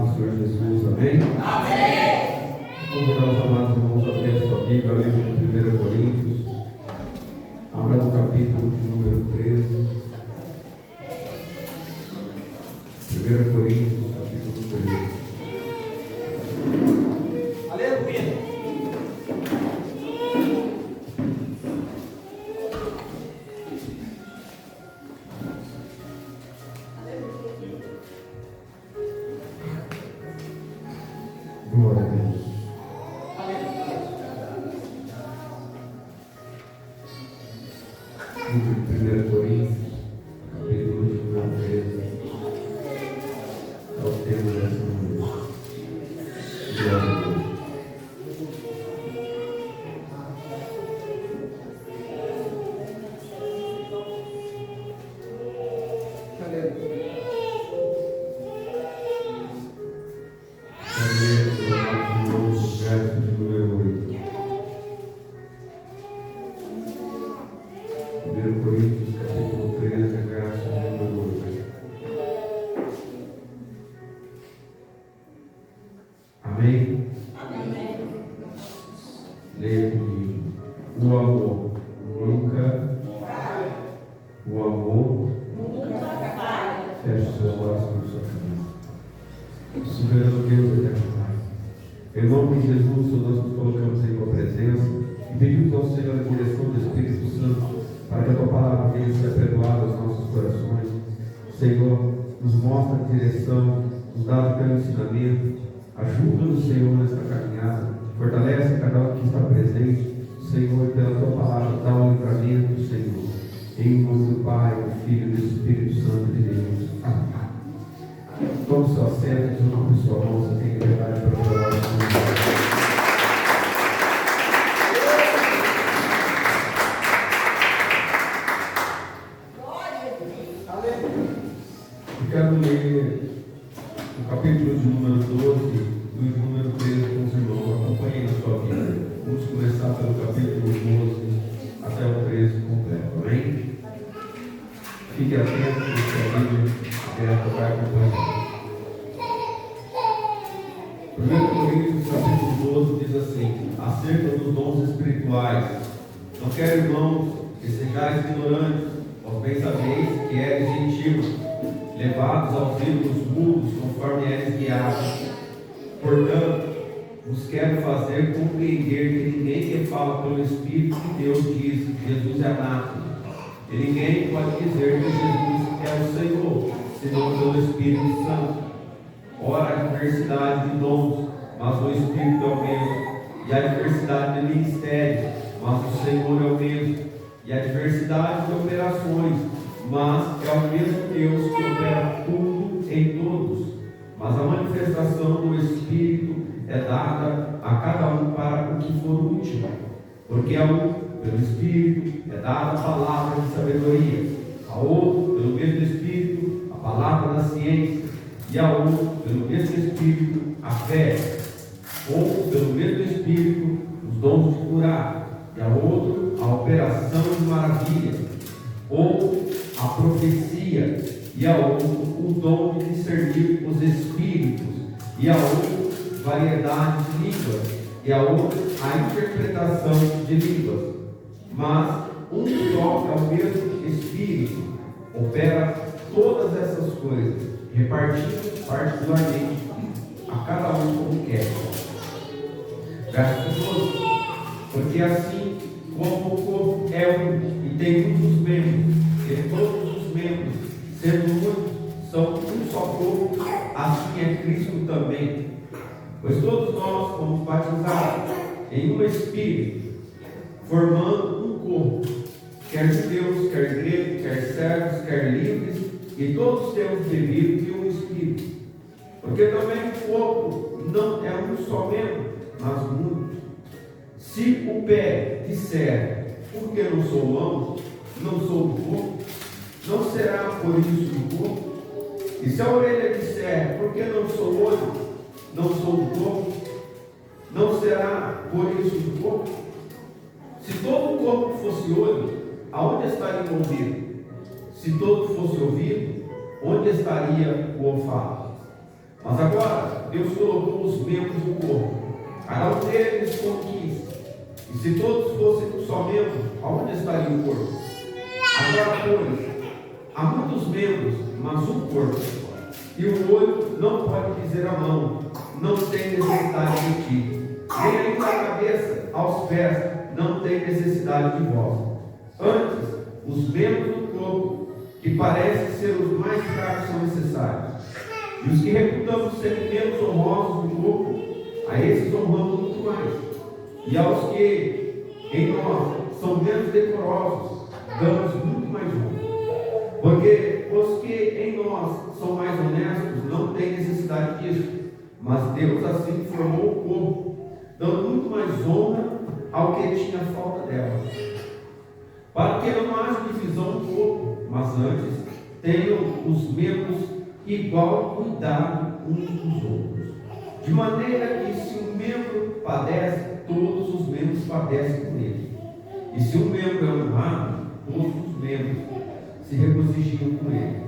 paz do Senhor Jesus, amém? Amém! Vamos convidar os amados irmãos a abrir a sua Bíblia, livro de 1 Coríntios, abra no capítulo de número 13. 1 Coríntios, capítulo 13. Aleluia! Glória a Deus. Livro de 1 Coríntios, capítulo de número 13. É o tema dessa noite. Glória a Deus. Amém? Amém. Leia comigo. O amor nunca. O amor Nunca falha. feche seus olhos no seu caminho. Soberano Deus eterno Pai, em nome de Jesus, Senhor, nós nos colocamos em tua presença e pedimos ao Senhor a direção do Espírito Santo para que a tua palavra venha ser perdoada aos nossos corações. Senhor, nos mostra a direção, nos dá o teu ensinamento. Ajuda-nos, Senhor, nesta caminhada. Fortalece cada um que está presente. Senhor, pela tua palavra, dá um livramento, Senhor. Em nome do Pai, do Filho e do Espírito Santo de Deus. Amém. Tome sua seta, de uma pessoa mão, você tem liberdade para orar o Senhor. Eu quero ler o capítulo de número 12 e o número 13 com os irmãos. Acompanhem na sua vida. Vamos começar pelo capítulo 12 até o 13 completo. Amém? Fique atento com sua Bíblia aberta, vai acompanhar. 1 Coríntios capítulo 12 diz assim: acerca dos dons espirituais, não quero, irmãos, que sejais ignorantes, vós bem sabeis que eres gentios, levados aos ídolos mudos, conforme eres guiados. Portanto, vos quero fazer compreender que ninguém que fala pelo Espírito de Deus diz Jesus é anátema. E ninguém pode dizer que Jesus é o Senhor, senão pelo Espírito Santo. Ora, a diversidade de dons, mas o Espírito é o mesmo. E a diversidade de ministérios, mas o Senhor é o mesmo. E a diversidade de operações, mas é o mesmo Deus que opera tudo em todos. Mas a manifestação do Espírito é dada a cada um para o que for útil. Porque a um, pelo Espírito, é dada a palavra de sabedoria, a outro, pelo mesmo Espírito, a palavra da ciência, e a outro, pelo mesmo Espírito, a fé, ou pelo mesmo Espírito, os dons de curar, e a outro, a operação de maravilhas, ou a profecia, e a outro, o dom de discernir os espíritos, e a outro, variedade de línguas, e a outra, a interpretação de línguas. Mas um só é o mesmo Espírito, opera todas essas coisas, repartindo particularmente a cada um como quer. Verso 12: porque assim como o corpo é um e tem muitos membros, e todos os membros, sendo muitos, são um só corpo, assim é Cristo também. Pois todos nós fomos batizados em um Espírito, formando um corpo, quer judeus, quer gregos, quer servos, quer livres, e todos temos bebido de um Espírito. Porque também o corpo não é um só membro, mas muitos. Se o pé disser, porque não sou mão, não sou do corpo, não será por isso do corpo? E se a orelha disser, porque não sou olho, não sou do corpo, não será por isso do corpo? Se todo o corpo fosse olho, aonde estaria o ouvido? Se todo fosse ouvido, onde estaria o olfato? Mas agora, Deus colocou os membros do corpo. Cada um deles como quis. E se todos fossem um só membro, aonde estaria o corpo? Agora, pois, há muitos membros, mas um corpo. E o olho não pode dizer à mão, não tem necessidade de ti. Nem ainda a cabeça, aos pés, não tem necessidade de vós. Antes, os membros do corpo, que parecem ser os mais fracos, são necessários. E os que reputamos ser menos honrosos do corpo, a esses honramos muito mais. E aos que em nós são menos decorosos, damos muito mais honra. Porque os que em nós são mais honestos não têm necessidade disso. Mas Deus assim formou o corpo, dando muito mais honra ao que tinha falta dela. Para que não haja divisão no corpo, mas antes tenham os membros igual cuidado uns dos outros. De maneira que se um membro padece, todos os membros padecem com ele. E se um membro é honrado, todos os membros se regozijam com ele.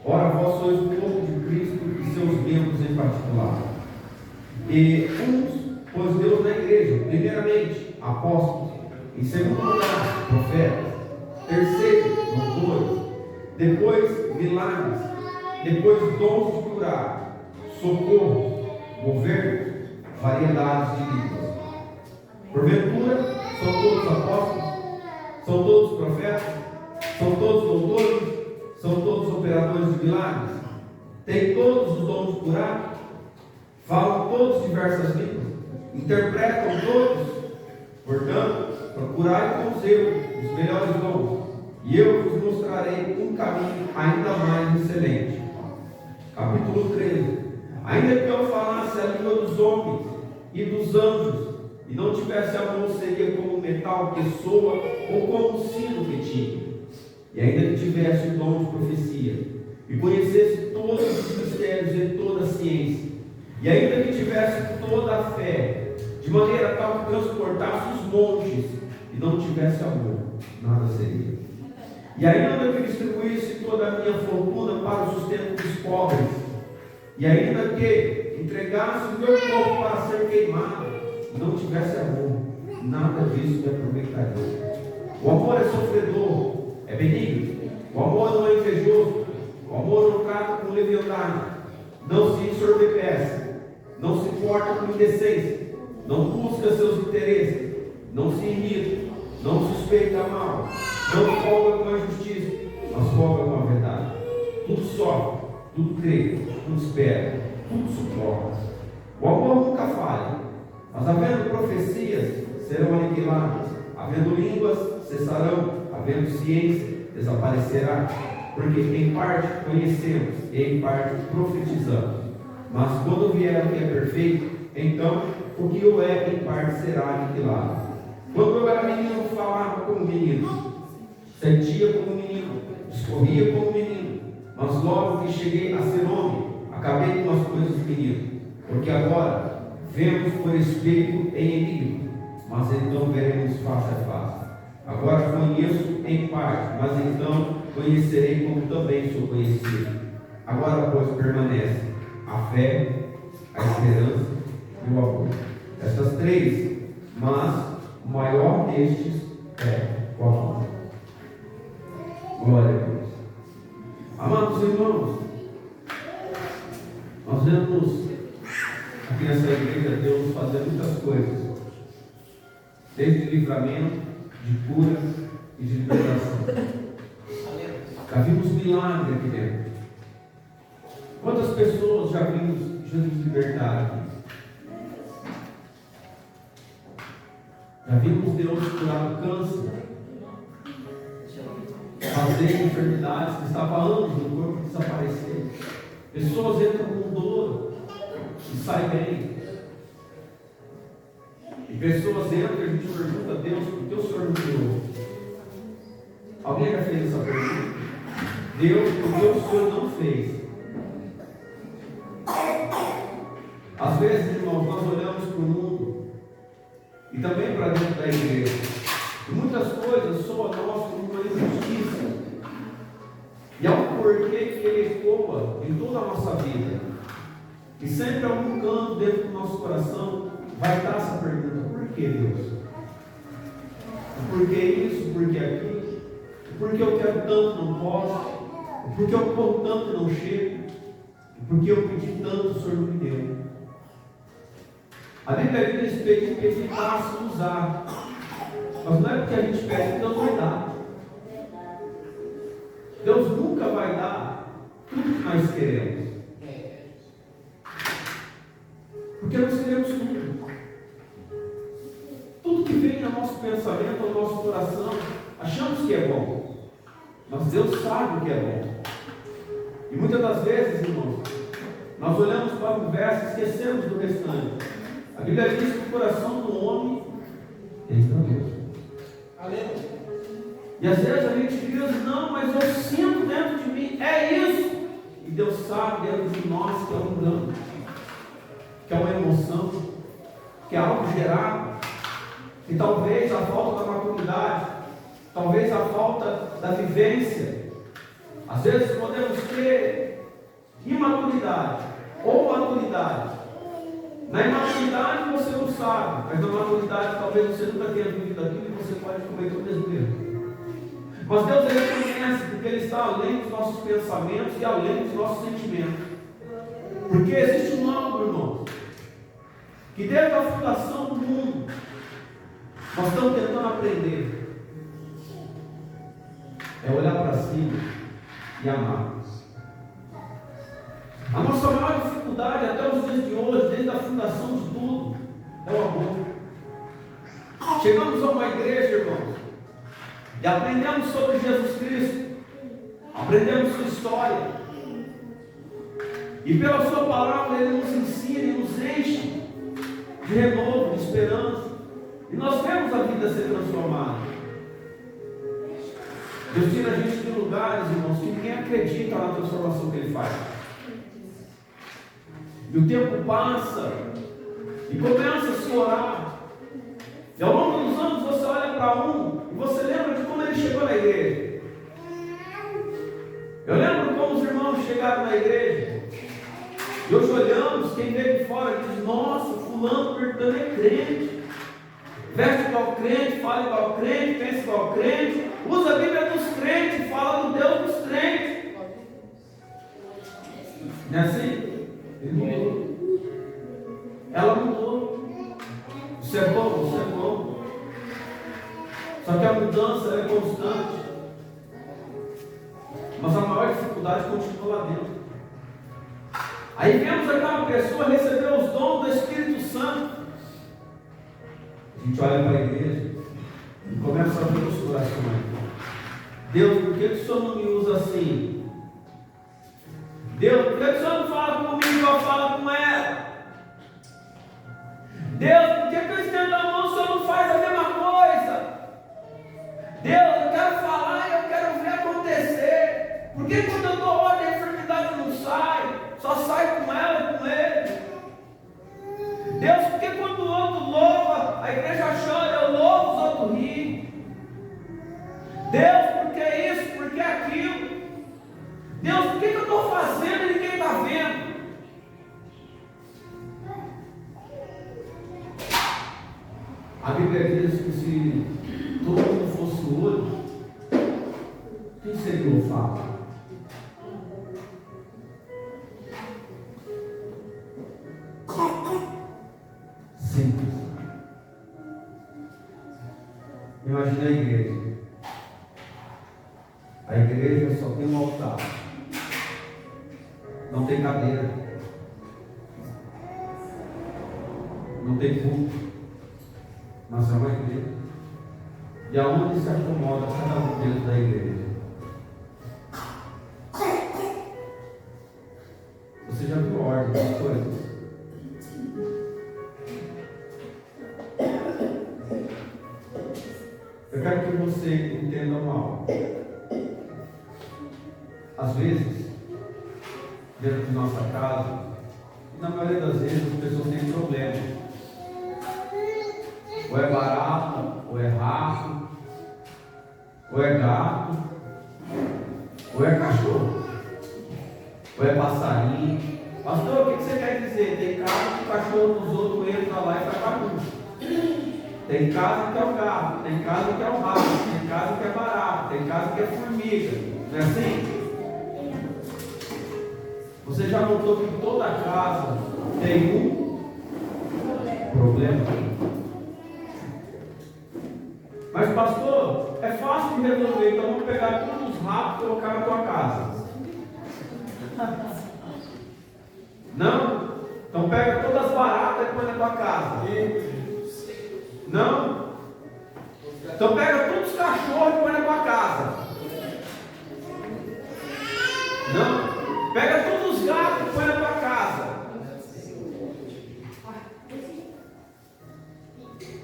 Ora, vós sois o corpo de Cristo e seus membros em particular. E uns pôs Deus na igreja, primeiramente, apóstolos, em segundo lugar, profetas, terceiro, doutores, depois milagres, depois dons de curar, socorro, governo, variedades de línguas. Porventura, são todos apóstolos? São todos profetas? São todos doutores? São todos operadores de milagres? Têm todos os dons de curar? Falam todos diversas línguas? Interpretam todos? Portanto, procurai com zelo os melhores dons, e eu vos mostrarei um caminho ainda mais excelente. Capítulo 13. Ainda que eu falasse a língua dos homens e dos anjos, e não tivesse amor, seria como um metal que soa, ou como um sino que tinha. E ainda que tivesse o dom de profecia, e conhecesse todos os mistérios e toda a ciência, e ainda que tivesse toda a fé, de maneira tal que transportasse os montes, e não tivesse amor, nada seria. E ainda que distribuísse toda a minha fortuna para o sustento dos pobres, e ainda que entregasse o meu corpo para ser queimado, e não tivesse amor, nada disso me aproveitaria. O amor é sofredor, é benigno. O amor não é invejoso. O amor não trata com leviandade, não se ensoberbece, não se porta com indecência, não busca seus interesses, não se irrita, não suspeita mal, não folga com a justiça, mas folga com a verdade. Tudo sofre, tudo crê, tudo espera, tudo suporta. O amor nunca falha, mas havendo profecias, serão aniquiladas, havendo línguas, cessarão, havendo ciência, desaparecerá, porque em parte conhecemos e em parte profetizamos. Mas quando vier o que é perfeito, então o que o é em parte será aniquilado. Quando eu era menino, falava como menino, sentia como menino, discorria como menino, mas logo que cheguei a ser homem, acabei com as coisas de menino. Porque agora vemos por espelho em enigma, mas então veremos face a face. Agora conheço em parte, mas então conhecerei como também sou conhecido. Agora, pois, permanece a fé, a esperança e o amor. Essas três, mas o maior destes é o amor. Glória a Deus. Amados irmãos, nós vemos aqui nessa igreja Deus fazer muitas coisas, desde livramento, de cura e de libertação. Já vimos milagre aqui dentro. Quantas pessoas já vimos Jesus libertar aqui? Já vimos Deus curar o câncer, fazer enfermidades que estavam há anos no corpo desaparecer. Pessoas entram com dor e saem bem. E pessoas entram e a gente pergunta a Deus: por que o Senhor não curou? Alguém já fez essa pergunta? Deus, por que o Senhor não fez? Às vezes, irmãos, nós olhamos para o mundo e também para dentro da igreja, e muitas coisas soam a nós como uma injustiça, e há um porquê que ele ecoa em toda a nossa vida. E sempre algum canto dentro do nosso coração vai estar essa pergunta: por que, Deus? Por que isso? Por que aquilo? Por que eu quero tanto e não posso? Por que eu corro tanto e não chego? Por que eu pedi tanto, o Senhor me deu? A Bíblia diz que Ele passa a usar. Mas não é porque a gente pede que Deus vai dar. Deus nunca vai dar tudo que nós queremos. Porque nós queremos tudo. Tudo que vem no nosso pensamento, no nosso coração, achamos que é bom. Mas Deus sabe o que é bom. E muitas das vezes, irmãos, nós olhamos para o verso e esquecemos do restante. A Bíblia diz que o coração do homem é enganoso. Aleluia. E às vezes a gente diz: não, mas eu sinto dentro de mim, é isso. E Deus sabe dentro de nós que é um engano, que é uma emoção, que é algo gerado. E talvez a falta da maturidade, talvez a falta da vivência. Às vezes podemos ter imaturidade ou maturidade. Na imaturidade você não sabe, mas na maturidade talvez você nunca tenha vivido aquilo e você pode cometer o mesmo erro. Mas Deus ele conhece, porque Ele está além dos nossos pensamentos e além dos nossos sentimentos. Porque existe um algo, irmãos, que desde a fundação do mundo nós estamos tentando aprender. É olhar para cima e amar. A nossa maior dificuldade até os dias de hoje, desde a fundação de tudo, é o amor. Chegamos a uma igreja, irmãos, e aprendemos sobre Jesus Cristo, aprendemos sua história, e pela sua palavra Ele nos ensina e nos enche de renovo, de esperança, e nós vemos a vida ser transformada. Deus tira a gente de lugares, irmãos, que ninguém acredita na transformação que Ele faz. E o tempo passa e começa a se orar. E ao longo dos anos você olha para um e você lembra de como ele chegou na igreja. Eu lembro como os irmãos chegaram na igreja. E hoje olhamos, quem veio de fora diz: nossa, fulano perguntando é crente. Veste igual crente, fala igual crente, pensa igual crente, usa a Bíblia dos crentes, fala do Deus dos crentes. Não é assim? Ele mudou. Ela mudou. Isso é bom, isso é bom. Só que a mudança é constante. Mas a maior dificuldade continua lá dentro. Aí vemos aquela pessoa receber os dons do Espírito Santo. A gente olha para a igreja e começa a ver os corações. Deus, por que o Senhor não me usa assim? Deus, por que o Senhor não fala comigo e eu falo com ela? Deus, por que eu estendo a mão, o Senhor não faz a mesma coisa? Deus, eu quero falar e eu quero ver acontecer. Por que quando eu dou ordem a enfermidade não sai? Só sai com ela e com ele? Deus, por que quando o outro louva, a igreja chora, eu louvo, os outros riem? Deus, por que isso? Por que aquilo? Deus, por que eu estou fazendo e ninguém está vendo? A Bíblia diz que se todo mundo fosse o olho, quem seria o olfato? Simples. Imagina a igreja. A igreja só tem um altar. Não tem cadeira. Não tem culto. Mas é uma igreja. E aonde se acomoda cada um dentro da igreja? Você já viu a ordem das coisas? Eu quero que você entenda mal. Às vezes, dentro de nossa casa, e na maioria das vezes as pessoas têm problemas. Ou é barato, ou é rato, ou é gato, ou é cachorro, ou é passarinho. Pastor, o que você quer dizer? cachorros dos outros entram lá e faz bagunça. Tem casa que é o gato, tem casa que é o rato, tem casa que é barato, tem casa que é formiga. Não é assim? Você já notou que toda casa tem um problema? Mas pastor, é fácil de resolver, então vamos pegar todos os ratos e colocar na tua casa. Não? Então pega todas as baratas e põe na tua casa. Não? Então pega todos os cachorros e põe na tua casa. Não? Pega todos os gatos e põe na tua casa.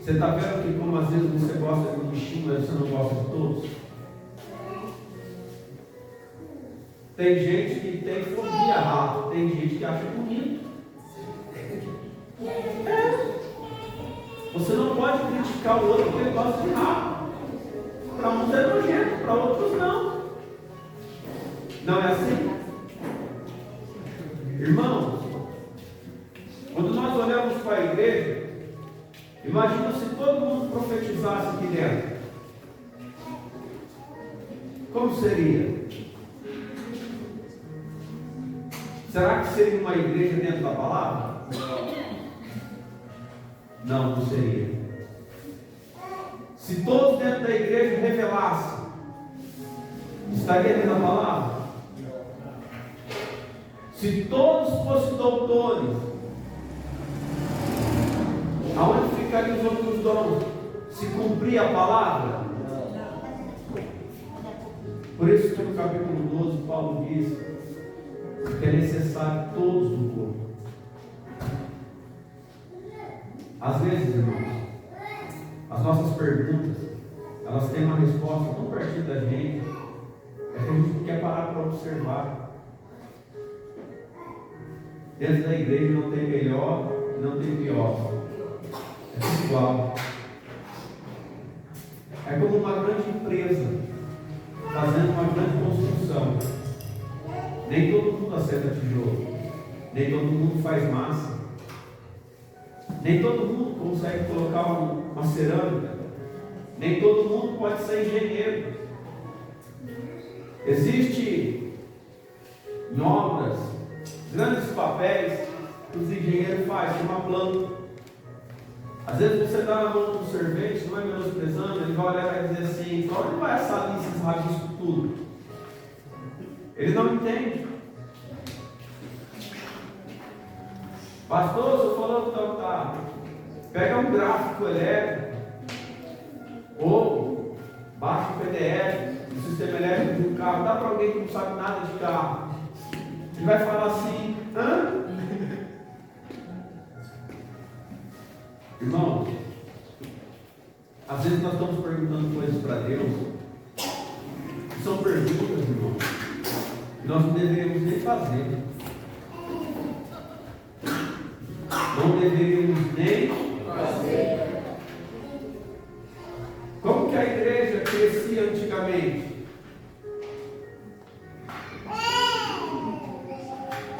Você está vendo que como às vezes você gosta de um bichinho, mas você não gosta de todos? Tem gente que tem fobia a rato, tem gente que acha bonito. Você não pode criticar o outro porque ele gosta de rato. Para uns é nojento, para outros não. Não é assim? Irmãos, quando nós olhamos para a igreja, imagina se todo mundo profetizasse aqui dentro. Como seria? Será que seria uma igreja dentro da palavra? Não, não seria. Se todos dentro da igreja revelassem, estaria dentro da palavra? Se todos fossem doutores, aonde ficariam os outros dons? Se cumprir a palavra? Por isso que no capítulo 12 Paulo diz que é necessário todos do corpo. Às vezes, irmãos, as nossas perguntas, elas têm uma resposta tão pertinho da gente, é que a gente não quer parar para observar. Dentro da igreja não tem melhor e não tem pior. É tudo igual. É como uma grande empresa fazendo uma grande construção. Nem todo mundo acerta tijolo, nem todo mundo faz massa, nem todo mundo consegue colocar uma cerâmica, nem todo mundo pode ser engenheiro. Existe em obras grandes papéis que os engenheiros fazem, uma planta. Às vezes você dá na mão do servente, não é menosprezando, ele vai olhar e vai dizer assim: para onde vai essa lista, esses rabiscos tudo? Ele não entende. Pastor, eu falando então, tá. Pega um gráfico elétrico ou baixa o PDF do sistema elétrico de um carro, dá para alguém que não sabe nada de carro. Ele vai falar assim: hã? Irmãos, às vezes nós estamos perguntando coisas para Deus, que são perguntas, irmãos, que nós não deveríamos nem fazer. Não deveríamos nem fazer. Como que a igreja crescia antigamente?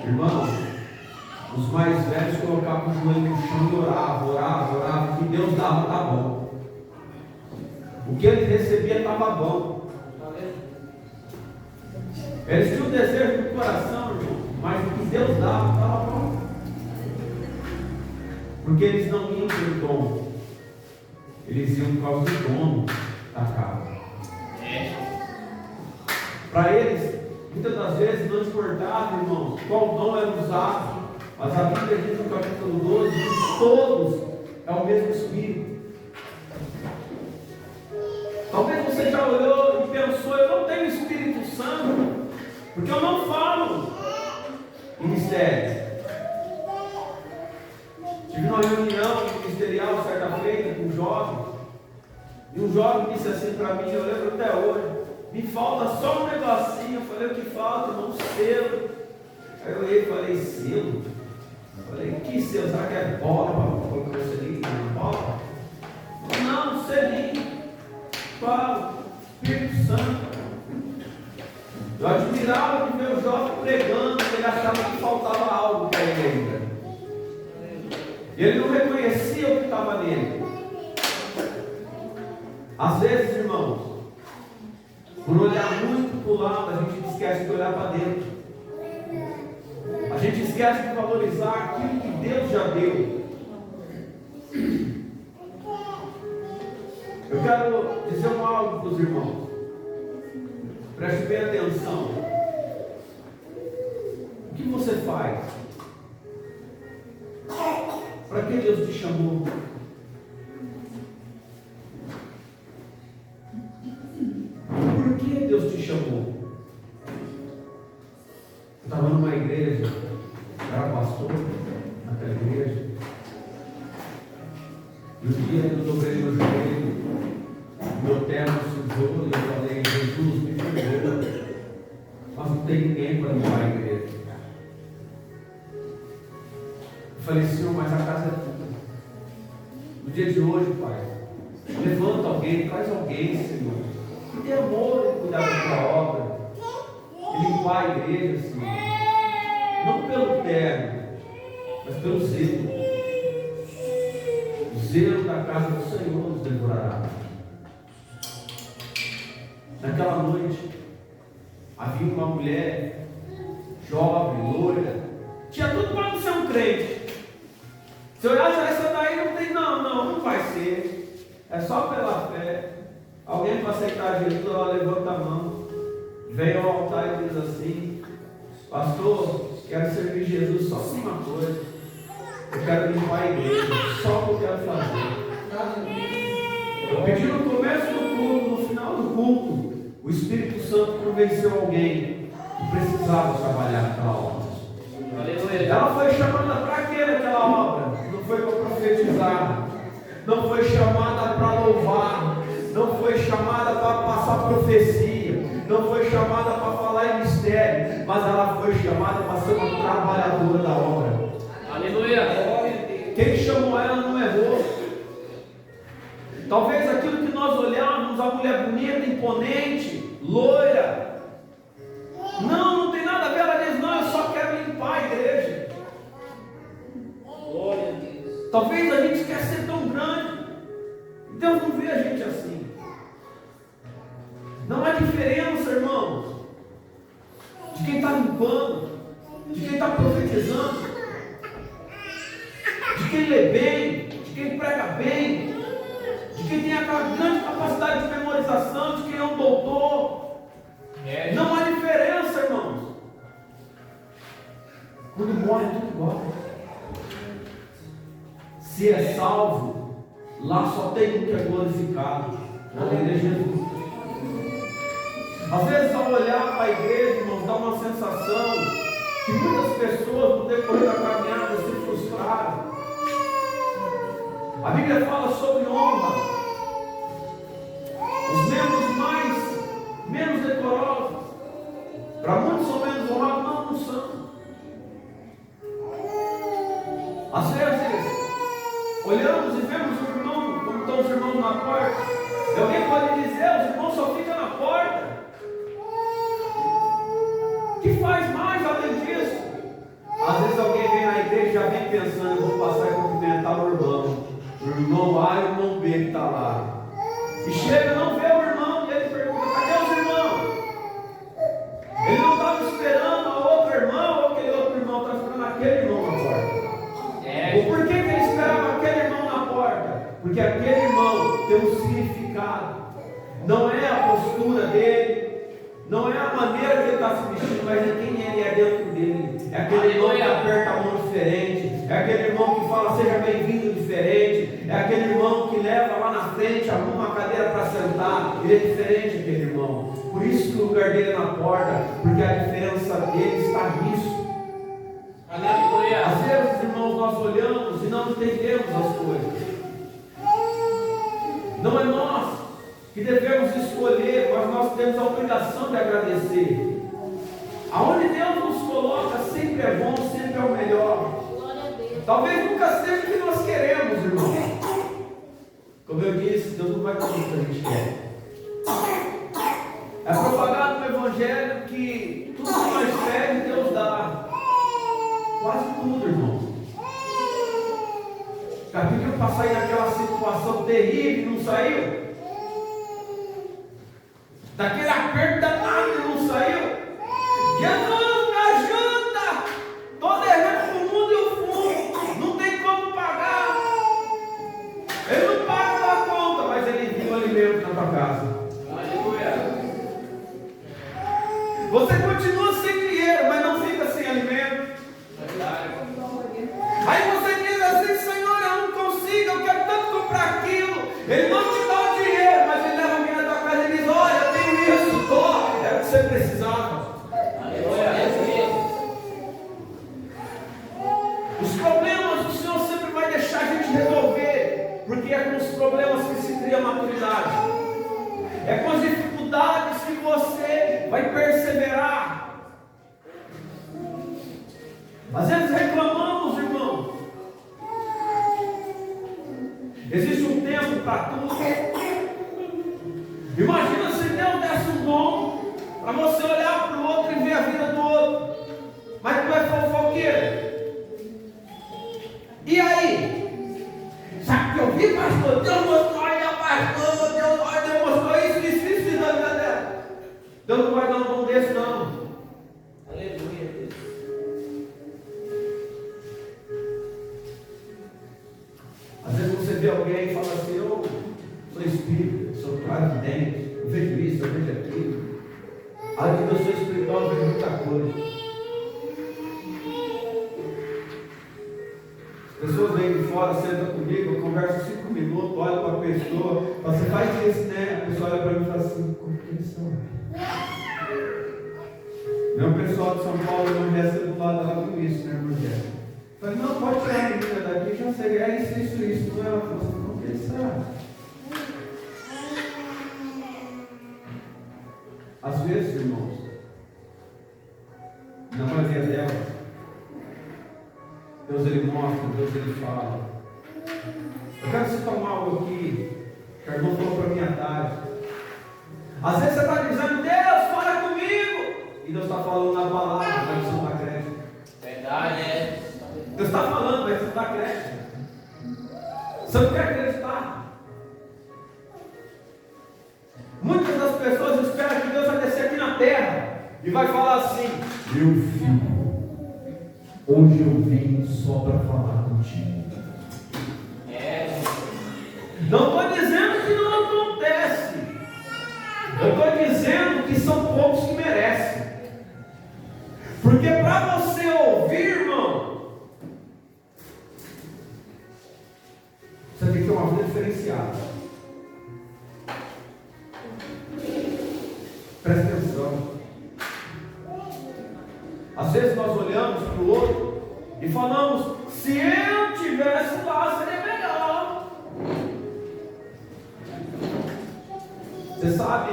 Irmãos, os mais velhos colocavam o joelho no chão e oravam. O que Deus dava está bom. O que ele recebia estava bom. Eles tinham o desejo do coração, irmão, mas o que Deus dava estava bom. Porque eles não iam pelo dom, eles iam por causa do dono da casa. Para eles, muitas das vezes não importava, irmãos, qual dom era usado. Mas a Bíblia diz no capítulo 12 que todos é o mesmo Espírito. Talvez você já olhou e pensou: eu não tenho Espírito Santo, porque eu não falo ministério. Tive uma reunião ministerial certa feita com um jovem, e um jovem disse assim para mim, eu lembro até hoje: me falta só um negocinho. Eu falei: o que falta, irmão? Selo. Aí eu olhei e falei: selo? Eu falei: que selo? Será que é bola para colocar o selinho na bola? Não, selinho. Qual? Espírito Santo. Eu admirava de ver o jovem pregando, ele achava que faltava algo para ele ainda. Ele não reconhecia o que estava nele. Às vezes, irmãos, por olhar muito para o lado, a gente esquece de olhar para dentro. A gente esquece de valorizar aquilo que Deus já deu. Eu quero dizer algo para os irmãos. Preste bem atenção. O que você faz? Para que Deus te chamou? Por que Deus te chamou? Eu estava numa igreja, era pastor naquela igreja. E um dia eu dobrei meu joelho, meu terno sujou e eu falei: Jesus, me perdoa, mas não tem ninguém para limpar a igreja. Eu falei: Senhor, mas a casa é tua. No dia de hoje, Pai, levanta alguém, traz alguém, Senhor, que tem amor em cuidar da tua obra, e limpar a igreja, Senhor. Não pelo terno, mas pelo zelo. O zelo da casa do Senhor nos devorará. Naquela noite, havia uma mulher jovem, loira, tinha tudo para não ser um crente. Se olhasse essa daí, não tem, não vai ser. É só pela fé. Alguém para aceitar Jesus, ela levanta a mão, vem ao altar e diz assim: pastor, quero servir Jesus só com uma coisa. Eu quero limpar a igreja, só o que eu quero fazer. Eu pedi no começo do culto, no final do culto, o Espírito Santo convenceu alguém que precisava trabalhar naquela obra. Ela foi chamada para quê naquela obra? Não foi para profetizar, não foi chamada para louvar, não foi chamada para passar profecia, não foi chamada para falar em mistério, mas ela foi chamada para ser uma trabalhadora da obra. Aleluia! Quem chamou ela não errou. Talvez aquilo que nós olhávamos, a mulher bonita, imponente, loira, não tem nada a ver. Ela diz: não, eu só quero limpar a igreja. Glória a Deus. Talvez a gente quer ser tão grande, Deus não vê a gente assim. Não há diferença, irmãos, de quem está limpando, de quem está profetizando, de quem lê bem, de quem prega bem, de quem tem aquela grande capacidade de memorização, de quem é um doutor. Não há diferença, irmãos. Quando morre é tudo igual. Se é salvo, lá só tem um que é glorificado. É Jesus. Às vezes, ao olhar para a igreja, irmãos, dá uma sensação que muitas pessoas no decorrer da caminhada se frustraram. A Bíblia fala sobre honra. Os membros menos decorosos, para muitos são menos honrados, não são. Às vezes, olhamos e vemos o irmão, como estão os irmãos na porta, e alguém pode dizer: os irmãos só ficam na porta. O que faz mais além disso? Às vezes alguém vem na igreja e já vem pensando: eu vou passar e cumprimentar o irmão A e o irmão B que está lá. E chega, não vê o irmão, e ele pergunta: cadê os irmãos? Ele não estava esperando a outro irmão, ou aquele outro irmão, estava esperando aquele irmão na porta. Ou por que ele esperava aquele irmão na porta? Porque aquele irmão tem um significado. Não é a postura dele, não é a maneira que ele está se vestindo, mas é quem ele é dentro dele. É aquele irmão que aperta a mão diferente, é aquele irmão que fala: seja bem-vindo diferente, é aquele irmão que leva lá na frente, arruma uma cadeira para sentar. Ele é diferente, aquele irmão. Por isso que o lugar dele é na porta, porque a diferença dele está nisso. Aleluia. Às vezes, irmãos, nós olhamos e não entendemos as coisas. Não é nós que devemos escolher, mas nós temos a obrigação de agradecer. Aonde Deus nos coloca sempre é bom, sempre é o melhor. Talvez nunca seja o que nós queremos, irmão. Como eu disse, Deus não vai fazer o que a gente quer. É propagado no Evangelho que tudo que nós pedimos, Deus dá. Quase tudo, irmão. Já pediu para sair daquela situação terrível e não saiu? Daquele aperto danado e não saiu? Jesus, me ajuda! Estou devendo para o mundo e o fundo, não tem como pagar. Ele não paga a conta, mas ele viu o alimento na tua casa. Aleluia! Você continua sem dinheiro, mas não fica sem alimento. Aí você diz assim: Senhor, eu não consigo, eu quero tanto comprar aquilo. Ele não te dá o dinheiro, mas ele leva alguém na tua casa e diz: olha, eu tenho isso, tô, era o que você precisava. Os problemas o Senhor sempre vai deixar a gente resolver, porque é com os problemas que se cria maturidade, é com as dificuldades que você vai perseverar. Às vezes reclamamos, irmão. Existe um tempo para tudo. Imagina se Deus desse um dom para você olhar para o outro e ver a vida do outro, mas tu é fofoqueiro. E aí? Sabe o que eu vi, pastor? Deus mostrou, olha, pastor, Deus mostrou isso na vida dela. Deus não vai dar um dom desse, não. Aleluia, Deus. Às vezes você vê alguém e fala assim: eu sou espírita, sou clarividente, eu vejo isso, eu vejo aquilo. Além de que eu sou espiritual, eu vejo muita coisa. As pessoas vêm de fora, sentam comigo, eu converso 5 minutos, olho para a pessoa, você faz isso, né? A pessoa olha para mim e fala assim: como que eles são? Meu pessoal de São Paulo, não resta do lado, ela viu isso, né, mulher? Eu falei: não, pode tirar a menina daqui, já sei, é isso, não é? Ela falou assim: como que eles são? Às vezes, irmãos, na maioria delas, Deus ele mostra, Deus ele fala. Eu quero citar algo aqui que a irmã falou para mim à tarde. Às vezes você está dizendo: Deus, fala comigo, e Deus está falando na palavra, mas você não dá crédito. Verdade, é. Deus está falando, mas você não dá crédito. Você não quer acreditar. Muitas das pessoas esperam que Deus vai descer aqui na terra e vai falar assim: meu filho, hoje eu vim só para falar contigo. Não estou dizendo que não acontece. Eu estou dizendo que são poucos que merecem. Porque para você ouvir, irmão, você tem que ter uma vida diferenciada. Presta atenção. Às vezes nós olhamos para o outro e falamos: se eu tivesse lá, seria melhor. Você sabe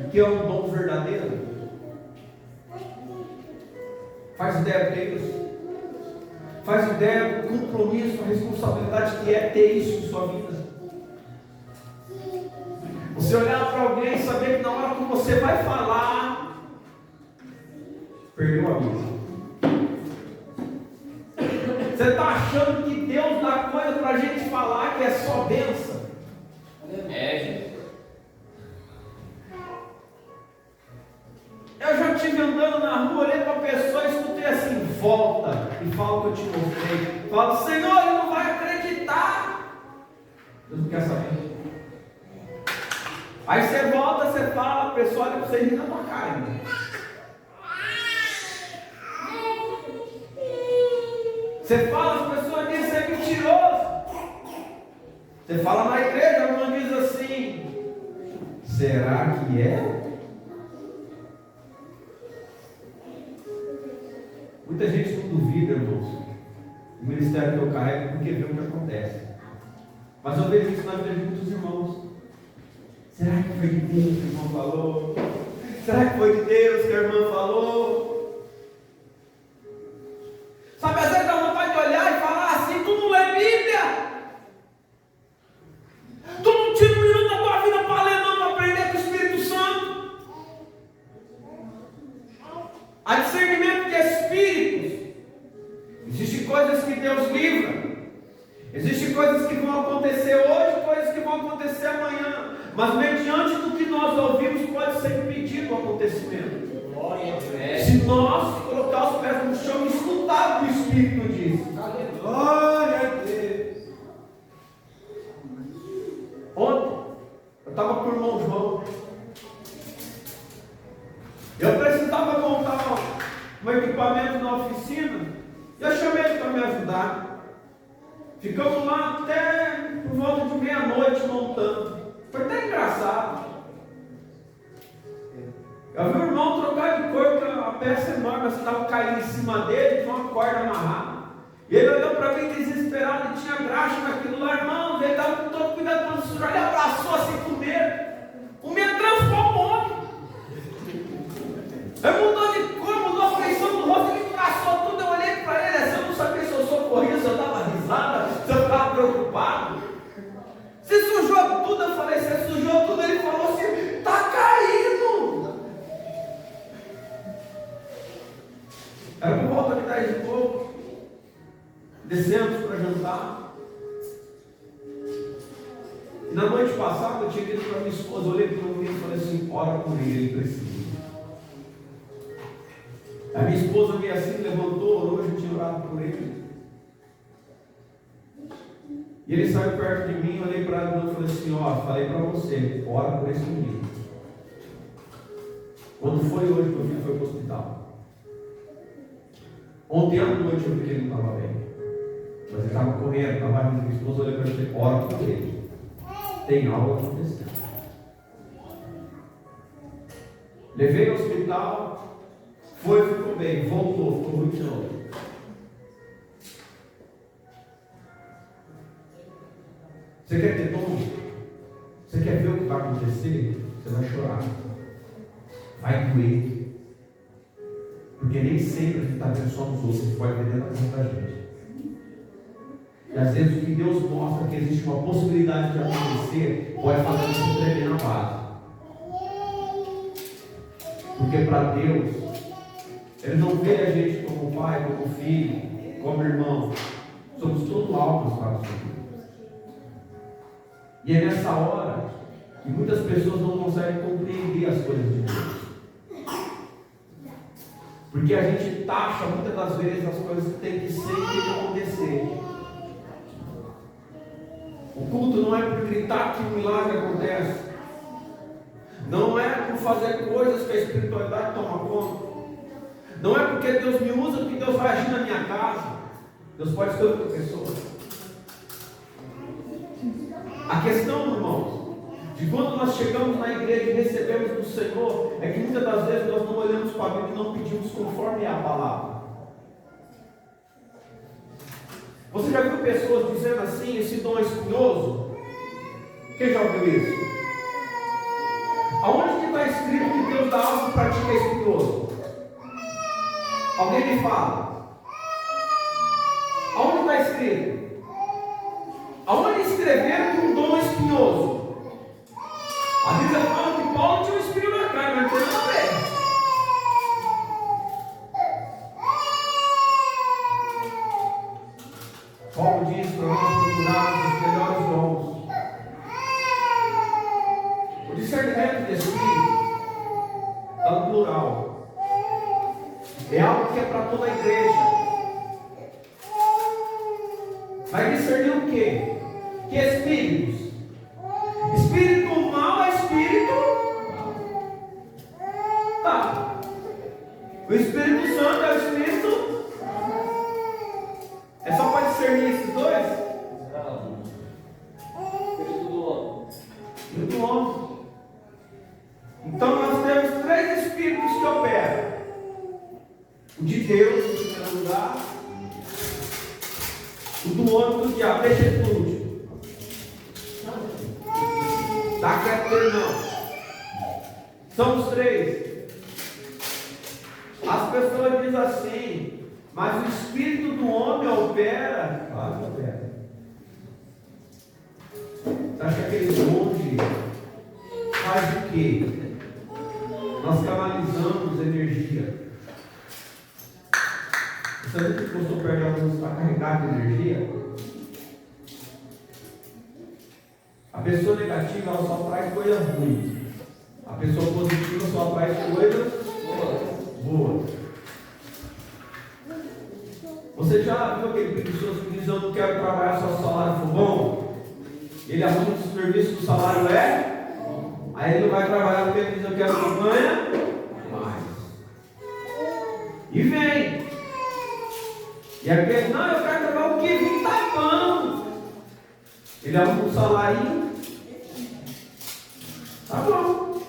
o que é um dom verdadeiro? Faz ideia disso? Faz ideia do compromisso, a responsabilidade que é ter isso em sua vida? Você olhar para alguém e saber que na hora que você vai falar, perdeu a vida. Você está achando que Deus dá coisa para a gente falar que é só bênção? Gente. Eu já estive andando na rua, olhei para a pessoa e escutei assim: volta e fala o que eu te mostrei. Fala: Senhor, ele não vai acreditar. Deus não quer saber. Aí você volta, você fala, a pessoa olha para você e ri na tua cara. Irmão. Você fala, as pessoas dizem: você é mentiroso. Você fala na igreja, a irmã diz assim: será que é? Muita gente não duvida, irmãos, o ministério que eu carrego, porque vê o que acontece. Mas eu vejo isso na vida de muitos irmãos. Será que foi de Deus que o irmão falou? Será que foi de Deus que a irmã falou? Sabe, às vezes dá vontade de olhar e falar assim: tu não lê Bíblia? Tu não tira um minuto da tua vida para ler, não, para aprender com o Espírito Santo? Há discernimento de espíritos. Existem coisas que Deus livra. Existem coisas que vão acontecer hoje, coisas que vão acontecer amanhã. Mas mediante do que nós ouvimos, pode ser impedido o acontecimento. Glória a Deus. Se nós colocar os pés no chão e escutar o que o Espírito diz. Glória a Deus. Ontem, eu estava com o irmão João. Eu precisava montar um equipamento na oficina. E eu chamei ele para me ajudar. Ficamos lá até por volta de meia-noite montando. Foi até engraçado. Eu vi o irmão trocar de cor, porque a peça enorme estava caindo em cima dele, tinha uma corda amarrada. E ele olhou para mim desesperado, e tinha graxa naquilo lá, irmão. Ele estava com todo cuidado para não sujar. Ele abraçou assim com medo. O medo transformou. Ele mudou de cor, mudou a feição do rosto, ele traçou tudo. Eu olhei para ele assim, eu não sabia se eu socorria, se eu dava risada, se eu ficava preocupado. Se sujou tudo, eu falei, se sujou tudo, ele falou assim, está caindo. Era por volta de 10 e pouco. Descemos para jantar. E na noite passada eu tinha dito para minha esposa, olhei para o menino e falei assim, ora por ele precisa. A minha esposa veio assim, levantou, orou, eu tinha orado por ele. E ele saiu perto de mim, olhei para ele e falei assim, ó, falei para você, ora por esse menino. Quando foi hoje, meu filho foi para o hospital. Ontem à noite eu vi que ele não estava bem. Mas ele estava correndo, estava rindo. Minha esposa olhou para ele e ora por ele. Tem algo acontecendo. Levei ao hospital. Ficou bem, voltou, ficou ruim de novo. Você quer ter dom? Você quer ver o que vai acontecer? Você vai chorar. Vai doer. Porque nem sempre a gente está vendo só nos outros, a gente pode ver dentro da gente. E às vezes o que Deus mostra que existe uma possibilidade de acontecer, pode fazer a gente tremer na base. Porque para Deus, Ele não vê a gente como pai, como filho, como irmão. Somos todos alvos para o Senhor. E é nessa hora que muitas pessoas não conseguem compreender as coisas de Deus. Porque a gente taxa muitas das vezes as coisas que tem que ser e tem que acontecer. O culto não é por gritar que o milagre acontece. Não é por fazer coisas que a espiritualidade toma conta. Não é porque Deus me usa que Deus vai agir na minha casa. Deus pode escolher outra pessoa. A questão, irmãos, de quando nós chegamos na igreja e recebemos do Senhor, é que muitas das vezes nós não olhamos para a Bíblia e não pedimos conforme a palavra. Você já viu pessoas dizendo assim, esse dom é espinhoso? Quem já ouviu isso? Aonde que está escrito que Deus dá algo para ti que é espinhoso? Alguém me fala. Aonde está escrito? Aonde escreveram que um dom é espinhoso? A Bíblia fala que Paulo tinha um espinho na carne, mas não tem nada a ver. Paulo diz para nós procurarmos os melhores dons. O discernimento de espírito está no plural. É algo que é para toda a igreja. Vai discernir o quê? Que espíritos? Espírito mau é espírito? Tá. O Espírito Santo é o espírito? É só para discernir esses dois? Espírito do homem. Espírito do homem. Então nós temos três espíritos que operam. O de Deus, em primeiro lugar. O do homem e do diabo. Deixa ele por último. Dá quieto dele não. São os três. As pessoas dizem assim, mas o espírito do homem opera. Claro que opera. Você acha que aquele monge faz o quê? Nós canalizamos energia. Você nunca postou perto de alguns para carregar de energia? pessoa negativa ela só traz coisa ruim. A pessoa positiva só traz coisas boas. Você já viu aquele preguiçoso que diz: eu não quero trabalhar só se o salário for bom? Ele arruma um serviço que o salário é, aí ele não vai trabalhar porque ele diz: eu quero que ganhe mais. E vem. E aquele: não, eu quero trabalhar o que? 20 pão. Ele arruma um salário. Tá bom.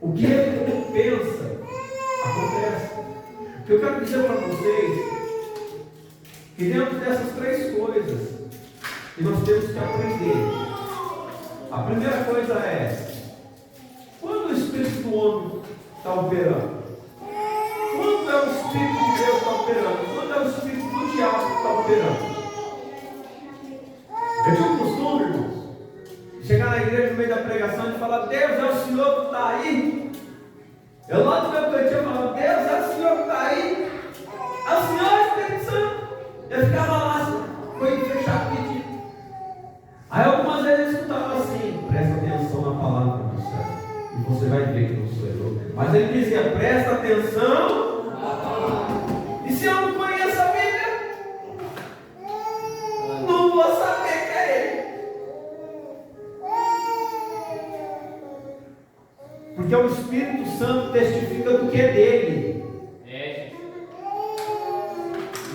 O que ele pensa acontece. O que eu quero dizer para vocês, que dentro dessas três coisas que nós temos que aprender. A primeira coisa é: quando o Espírito do homem está operando? Quando é o Espírito de Deus que está operando? Quando é o Espírito do diabo que está operando? Eu tinha um costume, irmãos, de chegar na igreja no meio da pregação e falar: Deus é o Senhor que está aí. Eu lá do meu cantinho falava: Deus é o Senhor que está aí. É o Senhor Espírito Santo. Eu ficava lá, foi fechar o pedido. Aí algumas vezes eu escutava assim: presta atenção na palavra do céu, e você vai ver que não sou eu. Mas ele dizia: presta atenção. E se eu não conheço a Bíblia, não vou saber que é ele. Porque o Espírito Santo testifica do que é dele.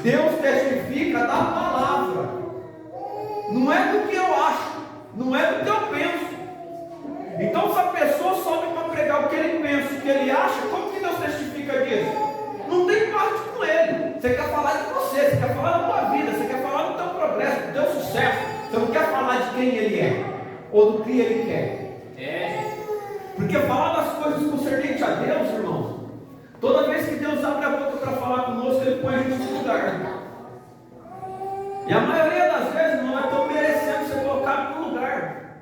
Deus testifica da palavra. Não é do que eu acho, não é do que eu penso. Então, se a pessoa sobe para pregar o que ele pensa, o que ele acha, como que Deus testifica disso? Não tem parte com ele. Você quer falar de você, você quer falar da tua vida, você quer falar do teu progresso, do teu sucesso. Você não quer falar de quem ele é ou do que ele quer. Porque falar das coisas concernentes a Deus, irmãos, toda vez que Deus abre a boca para falar conosco, Ele põe a gente no lugar. E a maioria das vezes não é tão merecendo ser colocado no lugar.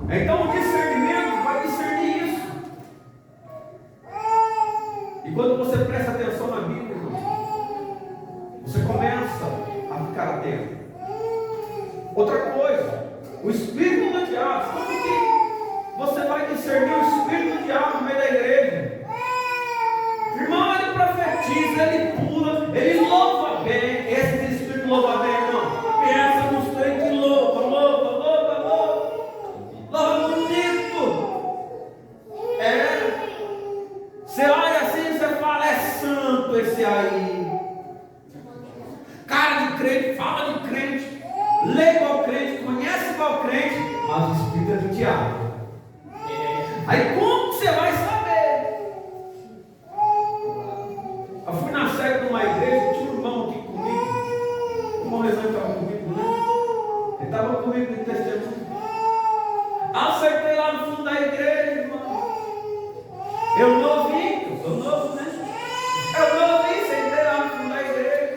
Então o discernimento vai discernir isso. E quando você presta atenção na Bíblia, irmão, você começa a ficar atento. Outra coisa, o espírito do diabo. Como que você vai discernir o espírito do diabo no meio da igreja? Irmão, ele profetiza, ele pula, ele louva bem. Esse espírito louva bem, irmão. Pensa nos trem que louva bonito. Você olha assim e você fala: é santo esse aí. Cara de crente, fala de crente, lê igual crente, conhece igual crente, mas o espírito é do diabo. Aí como você vai saber? Eu fui na sede de uma igreja, tinha um irmão aqui comigo. O irmão Rezão estava comigo, né? Ele estava comigo no testemunho. Acertei lá no fundo da igreja, irmão. Eu novinho, eu sou novo, né? Eu novinho, sentei lá no fundo da igreja.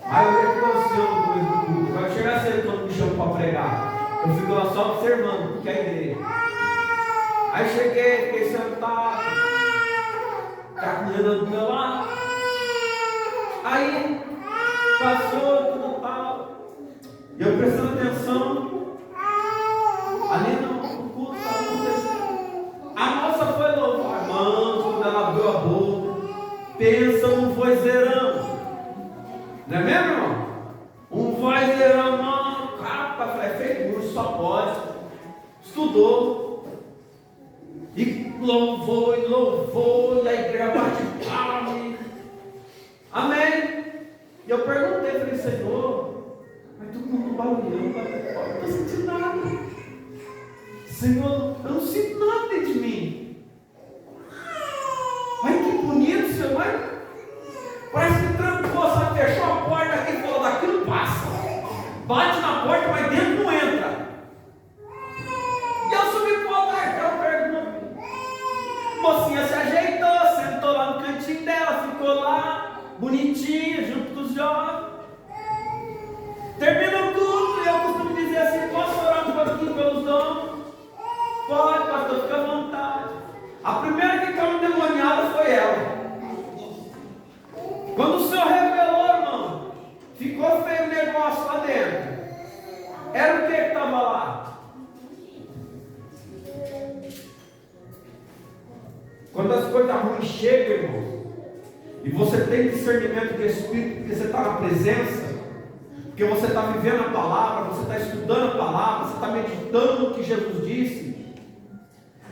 Aí eu vejo que eu ansioso depois do culto. Vai chegar cedo quando me chamam para pregar. Eu fico lá só observando, porque é a igreja. Aí cheguei, fiquei sentado, com a menina do meu lado. Aí passou tudo tal. E eu prestando atenção. Ali no culto estava acontecendo. A moça foi louvar, irmãos, quando ela abriu a boca. Pensa num vozeirão. Não é mesmo, irmão? Um vozeirão, irmão. Capa, é feito curso, só pode. Estudou. E louvou, e a igreja bate palma. Amém. E eu perguntei, falei: Senhor, mas todo mundo barulhando, batendo palma, eu não estou sentindo nada. Senhor, eu não sinto nada dentro de mim. Ai, que bonito, Senhor, mas parece que trancou, sabe? Fechou a porta aqui e falou: daqui não passa. Bate na porta, mas dentro não entra. E eu subi para o altar, então eu pergunto. Mocinha se ajeitou, sentou lá no cantinho dela, ficou lá, bonitinha, junto com os jovens. Termina o culto e eu costumo dizer assim: posso orar um pouquinho pelos dons? Pode, pastor, fica à vontade. A primeira que caiu endemoniada foi ela. Quando o Senhor revelou, irmão, ficou feio o negócio. era o que estava lá? Quando as coisas ruins chegam, irmão, e você tem discernimento de Espírito, porque você está na presença, porque você está vivendo a palavra, você está estudando a palavra, você está meditando no que Jesus disse,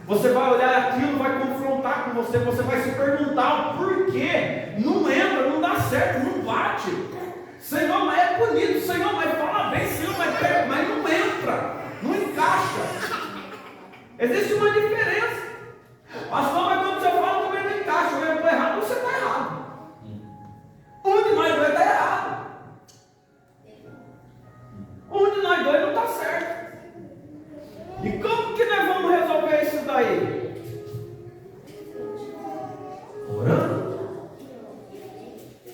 você vai olhar aquilo, vai confrontar com você, você vai se perguntar o porquê. Não entra, não dá certo, não bate. Senhor, mas é bonito, Senhor, mas fala bem, Senhor, mas não entra, não encaixa. Existe uma diferença. Pastor, mas quando você fala também não encaixa. Eu estou errado, você está errado. Um de nós dois está errado. Um de nós dois não está certo. E como que nós vamos resolver isso daí? Orando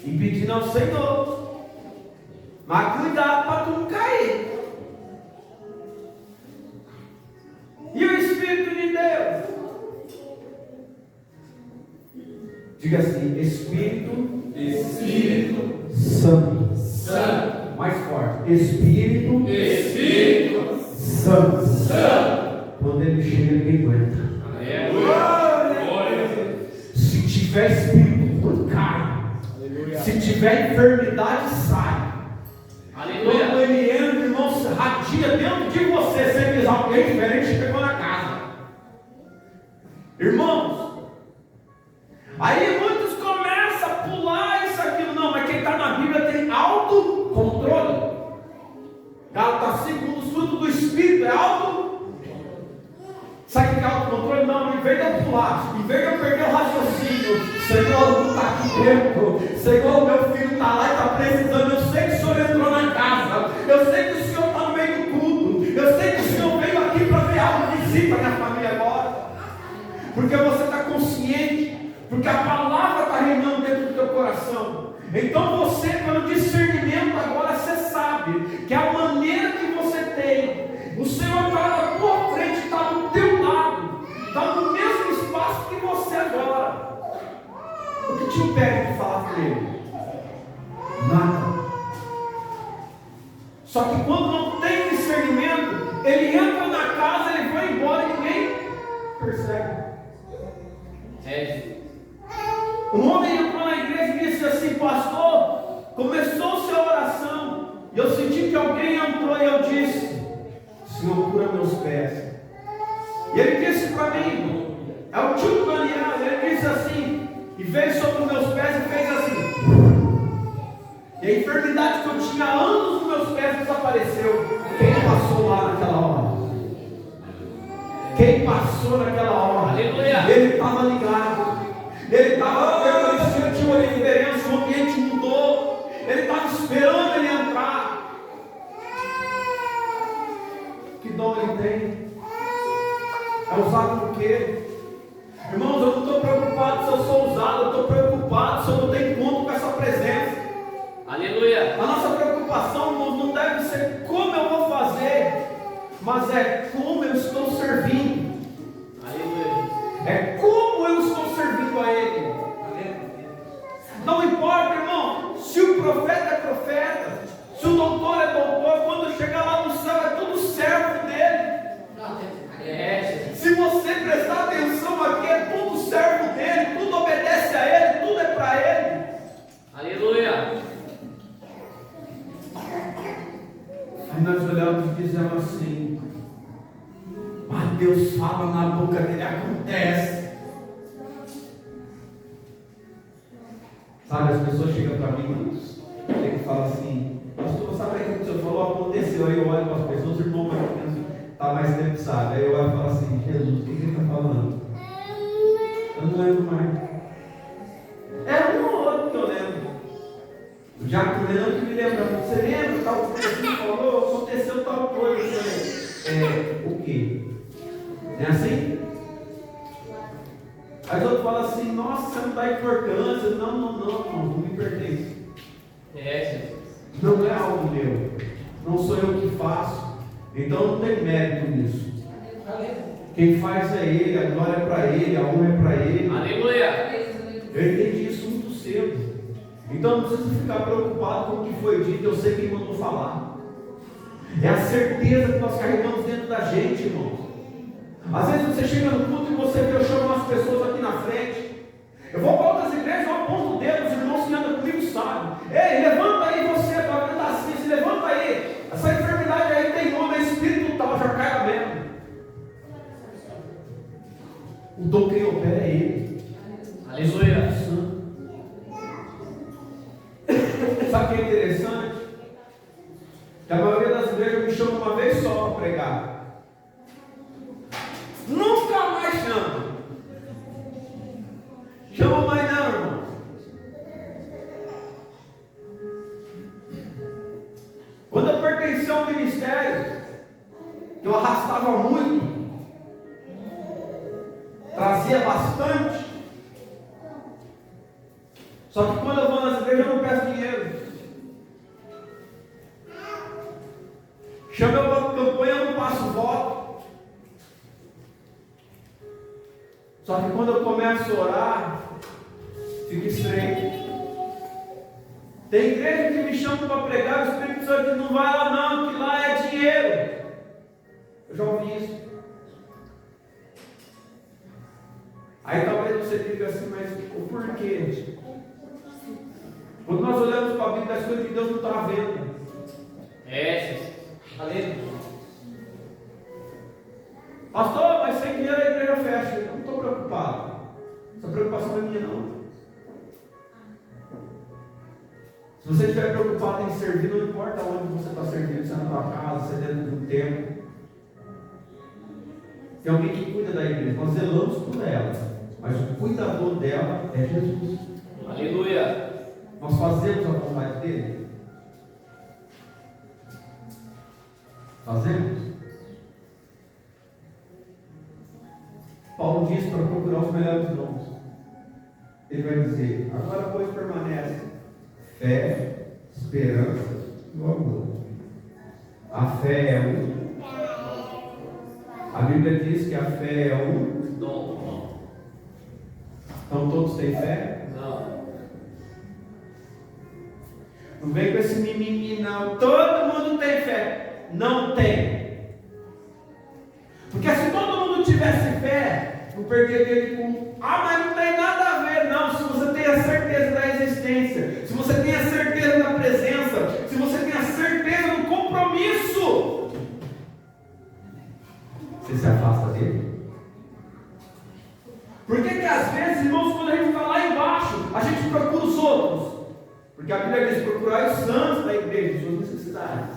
e pedindo ao Senhor. Mas cuidado para tu não cair. E o Espírito de Deus? Diga assim: Espírito Santo. Mais forte. Espírito Santo. Quando ele chega, ninguém aguenta. Se tiver espírito, cai. Se tiver enfermidade, sai. Quando ele entra, irmão, radia dentro de você. Você diz: alguém diferente chegou na casa. Irmãos, aí muitos começam a pular isso, aquilo. Não, mas quem está na Bíblia tem autocontrole. Gálatas 5, um dos frutos do Espírito é auto. Sabe o que é autocontrole? Não, em vez de eu pular, em vez de eu perder o raciocínio, Senhor, não está aqui dentro, Senhor, meu filho está lá e está precisando, eu sei que o Senhor entrou na casa, eu sei que o Senhor está no meio do culto, eu sei que o Senhor veio aqui para ver algo, visita a minha família agora, porque você está consciente, porque a palavra está reinando dentro do teu coração. Então você, pelo discernimento agora, você sabe que a maneira que você tem, o Senhor está na tua frente, está do teu lado, está no mesmo espaço que você agora. O que te impede de falar com Ele? Nada. Só que quando não tem discernimento, ele entra na casa, ele vai embora e ninguém percebe. Um homem entrou na igreja e disse assim: pastor, começou-se a oração, e eu senti que alguém entrou, e eu disse: Senhor, cura meus pés. E ele disse para mim, é o tio do Daniel, ele disse assim, e veio sobre os meus pés e fez assim. E a enfermidade que eu tinha há anos nos meus pés desapareceu. Quem passou lá naquela hora? Quem passou naquela hora? Aleluia. Ele estava ligado. Ele estava vendo, tinha uma diferença, o ambiente mudou. Ele estava esperando ele entrar. Que dom ele tem? É usado por quê? Irmãos, eu não estou preocupado se eu sou usado, eu estou preocupado se eu não tenho encontro com essa presença. Aleluia. A nossa preocupação, irmãos, não deve ser como eu vou fazer, mas é como eu estou servindo. Aleluia. É como eu estou servindo a Ele. Não importa, irmão, se o profeta é profeta, se o doutor é doutor, quando chegar lá no céu é tudo servo dele. Se você prestar atenção aqui, é tudo servo dele, tudo obedece a ele, tudo é para ele. Aleluia. Aí nós olhamos e dizemos assim: mas Deus fala na boca dele, acontece. Sabe, as pessoas chegam para mim e falam assim: pastor, sabe o que o senhor falou? Aconteceu. Aí eu olho para as pessoas, irmão, está mais tempo, sabe? Aí eu olho e falo assim: Jesus, o que ele está falando? Eu não lembro mais. É um ou outro que eu lembro. Já que eu lembro que me lembra, você lembra tal coisa que você falou? Aconteceu tal coisa. O quê? É assim? Aí outro fala assim: nossa, você não dá importância. Não me pertence. Não é algo meu. Não sou eu que faço. Então não tem mérito nisso. Quem faz é Ele, a glória é para Ele, a honra é para Ele. Aleluia. Eu entendi isso muito cedo. Então não precisa ficar preocupado com o que foi dito, eu sei quem mandou falar. É a certeza que nós carregamos dentro da gente, irmãos. Às vezes você chega no culto e você vê, eu chamo umas pessoas aqui na frente. Eu vou para outras igrejas, eu aponto o dedo, os irmãos que andam comigo sabem. Ei, levanta aí você, para andar assim, se levanta aí. Essa enfermidade aí tem nome, é espírito tal, já cai a mesmo. O dom que opera é Ele. Aleluia. Sabe o que é interessante? Que a maioria das igrejas me chama uma vez só para pregar. Nunca mais chama. Chama mais não, irmão. Quando eu pertencia ao ministério, que eu arrastava muito, trazia bastante. Só que quando eu vou nas igrejas eu não peço dinheiro. Chama eu para campanha, eu não passo voto. Só que quando eu começo a orar, fica estreito. Tem igreja que me chama para pregar, o Espírito Santo diz, não vai lá não, que lá é dinheiro. Eu já ouvi isso. Aí talvez você diga assim, mas o porquê? Quando nós olhamos para a Bíblia, as coisas que Deus não está vendo. Aleluia. Pastor, mas sem dinheiro a igreja fecha. Eu não estou preocupado. Essa preocupação não é minha não. Se você estiver preocupado em servir, não importa onde você está servindo, se é na tua casa, se é dentro de um templo. Tem alguém que cuida da igreja, nós zelamos por ela, mas o cuidador dela é Jesus. Aleluia. Nós fazemos a vontade dele? Fazemos? Paulo diz para procurar os melhores dons. Ele vai dizer, agora pois permanece fé, esperança e o amor. A fé é um. A Bíblia diz que a fé é um Dom. Então todos têm fé? Não. Não vem com esse mimimi não. Todo mundo tem fé. Não tem. Porque se todo mundo tivesse fé, não perdia dele com mas não tem nada a ver. Não, se você tem a certeza da existência, se você tem a certeza da presença, se você tem a certeza do compromisso, você se afasta dele. Por que às vezes, irmãos, quando a gente está lá embaixo, a gente procura os outros? Porque a Bíblia diz, procurar os santos da igreja, suas necessidades.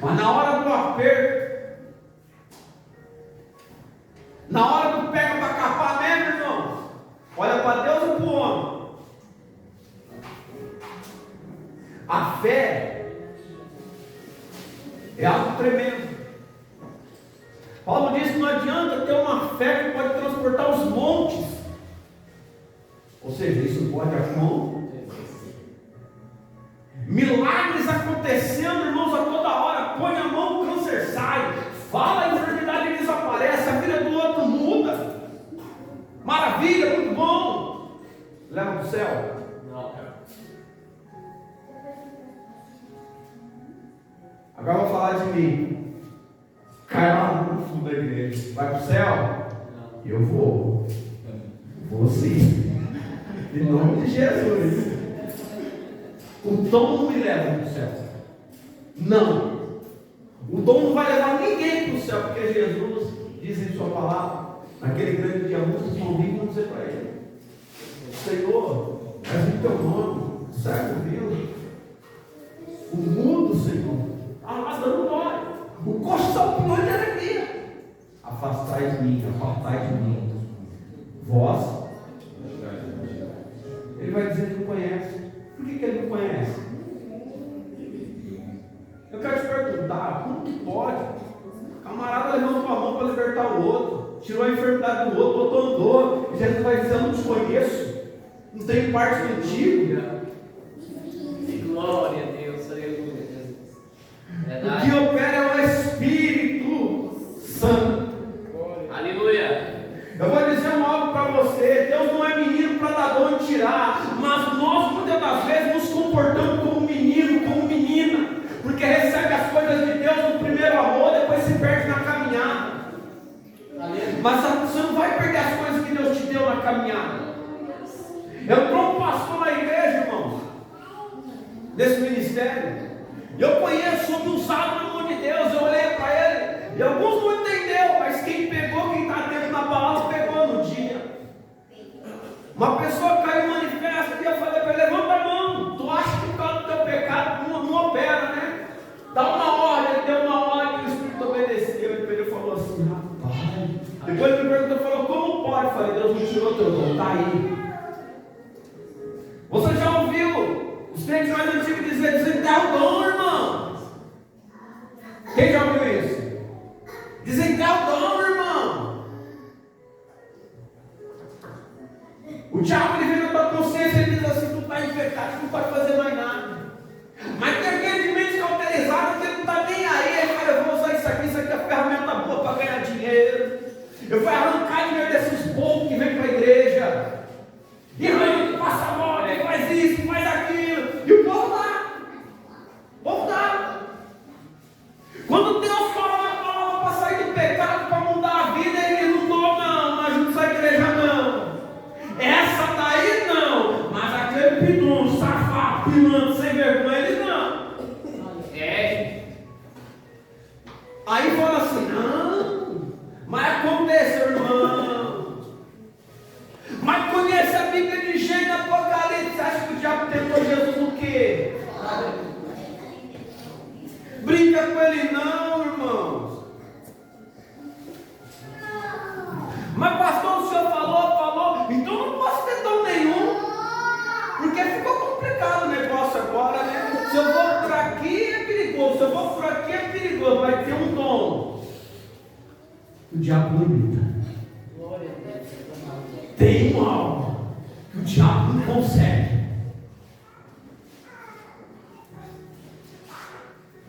Mas na hora do aperto, na hora do pega para capar mesmo, irmão, olha para Deus e para o homem. A fé é algo tremendo. Paulo diz que não adianta ter uma fé que pode transportar os montes. Ou seja, isso pode acontecer. Milagres acontecendo, irmãos, a toda hora. Põe a mão, o câncer sai. Fala, a enfermidade desaparece. A vida do outro muda. Maravilha, muito bom. Leva para o céu. Não, cara. Agora eu vou falar de mim. Cai lá no fundo da igreja. Vai para o céu? Não. Eu vou. Vou sim. Em nome de Jesus. O dom não me leva para o céu. Não. O dom não vai levar ninguém para o céu, porque Jesus diz em sua palavra, naquele grande dia, muitos vão vir e vão dizer para ele: Senhor, és o teu nome, servo viu? O mundo, Senhor, mas dando glória. O coxo salpinhou de alegria. Afastai de mim, vós. Ele vai dizer que não conhece. Por que ele não conhece? Eu quero te perguntar, como que pode? O camarada levou a mão para libertar o outro, tirou a enfermidade do outro, o outro andou, e Jesus vai dizer: eu não te conheço, não tenho parte contigo. Glória a Deus, aleluia, Jesus. O que opera é o Espírito Santo. Aleluia. Eu vou dizer algo para você: Deus não é menino para dar dom e tirar, mas nós muitas das vezes nos comportamos como menino, como menina, porque recebe as coisas desse ministério. Eu conheço, soube usado na mão de Deus. Eu olhei para ele e alguns não entenderam, mas quem pegou, quem está dentro da palavra, pegou no dia. Uma pessoa caiu no manifesto e eu falei para ele: levanta a mão. Tu acha que por causa do teu pecado não opera, né? Dá uma ordem. Ele deu uma ordem e o Espírito obedeceu. Ele falou assim: rapaz. Depois ele me perguntou, falou: como pode? Eu falei: Deus me tirou teu dom, está aí. Você já ouviu os crentes mais antigos dizer: desenterra o dom, irmão? Quem já ouviu isso? Desenterra o dom, irmão. O diabo, ele vem na tua consciência e diz assim: tu está em pecado, tu não pode fazer mais nada. Mas tem aquele de mente cauterizada que ele não está nem aí. Ele fala: eu vou usar isso aqui é a ferramenta boa para ganhar dinheiro. Eu vou arrancar dinheiro desses povos que vêm para a igreja. E arranca, passa a moda, faz isso, faz aquilo. E o povo dá. O povo dá. Quando Deus fala na palavra para sair do pecado, para mudar a vida, ele não dou, não ajuda essa igreja, não. Essa daí não. Mas aquele pidum, safado, pilantra, sem vergonha, eles não. Aí fala assim: não, mas aconteceu, irmão. Mas conhece a Bíblia de Gênesis, Apocalipse. Você acha que o diabo tentou Jesus no quê? Brinca com ele não, irmãos. Mas pastor, o senhor falou, então não posso ter dom nenhum. Porque ficou complicado o negócio agora, né? Se eu vou por aqui é perigoso, se eu vou por aqui é perigoso, vai ter um dom. O diabo limita. Tem algo que o diabo não consegue.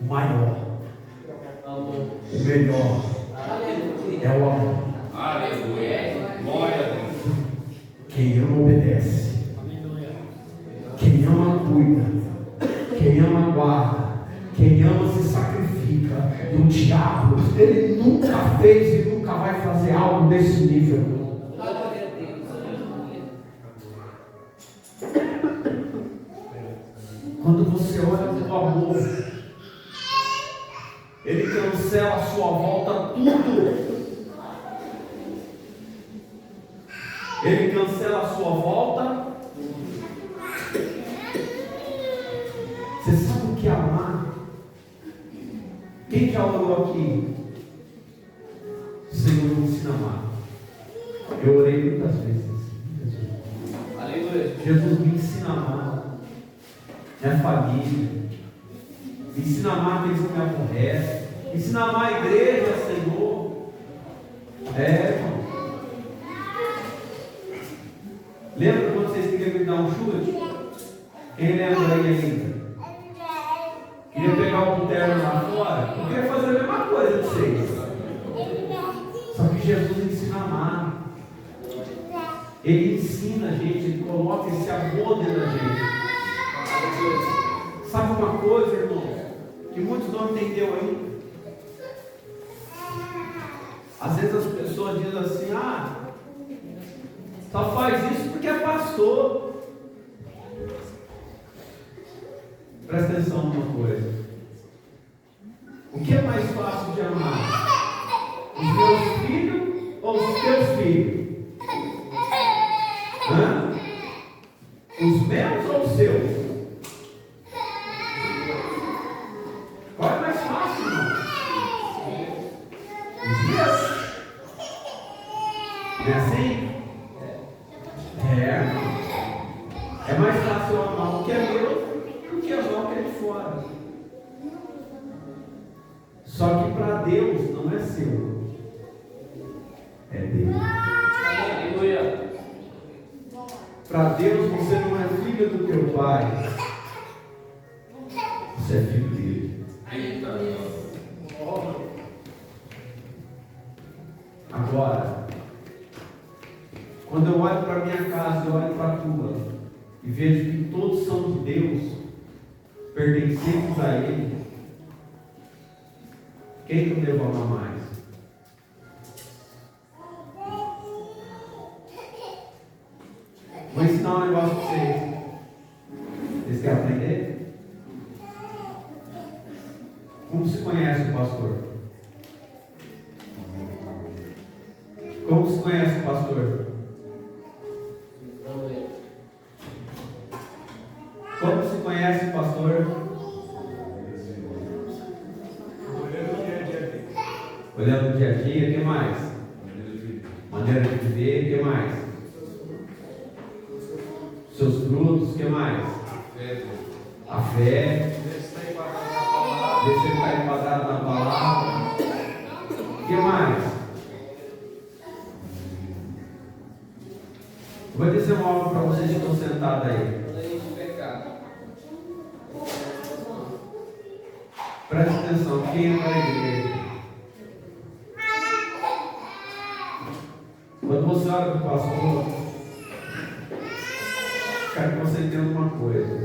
O maior, o melhor é o amor. Aleluia. Glória a Deus. Quem ama obedece. Quem ama cuida. Quem ama guarda. Quem ama se sacrifica. O diabo, ele nunca fez e nunca vai fazer algo desse nível. Quando você olha para o amor, ele cancela a sua volta tudo. Ele cancela a sua volta. Você sabe o que é amar? Quem já orou aqui? Senhor, me ensina a amar. Eu orei muitas vezes. Aleluia. Jesus, me ensina a amar minha família. Me ensina a amar aqueles que me aborrecem. Me ensina a amar a igreja, Senhor. Irmão. Lembra quando vocês queriam me dar um chute? Quem lembra aí ainda? Queria pegar o terno lá fora? Eu queria fazer a mesma coisa de vocês. Só que Jesus ensina a amar. Ele ensina a gente, ele coloca esse amor dentro da gente. Sabe uma coisa, irmão, que muitos não entenderam ainda? Às vezes as pessoas dizem assim: só faz isso porque é pastor. Presta atenção numa coisa. O que é mais fácil de amar? Os meus filhos ou os teus filhos? Os meus ou os seus? Qual é mais fácil, irmão? Os meus? Não é assim? É mais fácil eu amar o que é meu do que amar o que é de fora. Só que para Deus não é seu, é dele. Aleluia. Para Deus você não é filho do teu pai, você é filho dele. Agora, quando eu olho para a minha casa, eu olho para a tua e vejo que todos são de Deus, pertencentes a Ele, quem que eu devo amar mais? Vou ensinar um negócio para vocês. Vocês querem aprender? Como se conhece o pastor? Como se conhece o pastor? Como se conhece o pastor? Olhando o dia a dia, o que mais? Maneira de viver, o que mais? Seus frutos, o que mais? A fé. Ver se está enquadrado na palavra. O que mais? Eu vou dizer algo para vocês que estão sentados aí. Preste atenção, quem entra na igreja? Quando você olha para o pastor, quero que você entenda uma coisa.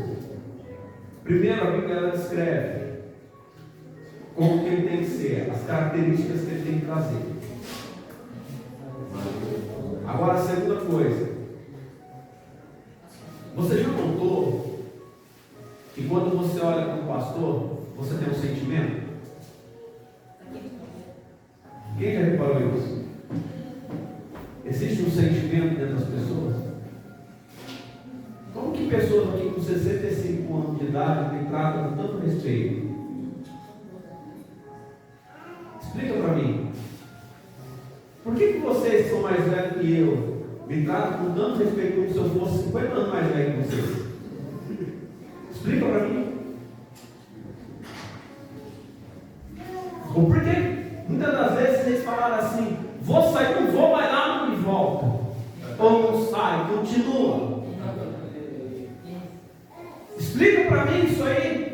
Primeiro, a Bíblia ela descreve como que ele tem que ser, as características que ele tem que trazer. Agora, a segunda coisa, você já notou que quando você olha para o pastor, você tem um sentimento? Quem já reparou isso? Existe um sentimento dentro das pessoas? Como que pessoas aqui com 65 anos de idade me tratam com tanto respeito? Explica para mim. Por que vocês que são mais velhos que eu me tratam com tanto respeito como se eu fosse 50 anos mais velho que vocês? Explica para mim. Ou por que muitas das vezes vocês falaram assim: vou sair, não vou mais lá, não me volta. Ou não sai, continua. Explica para mim isso aí.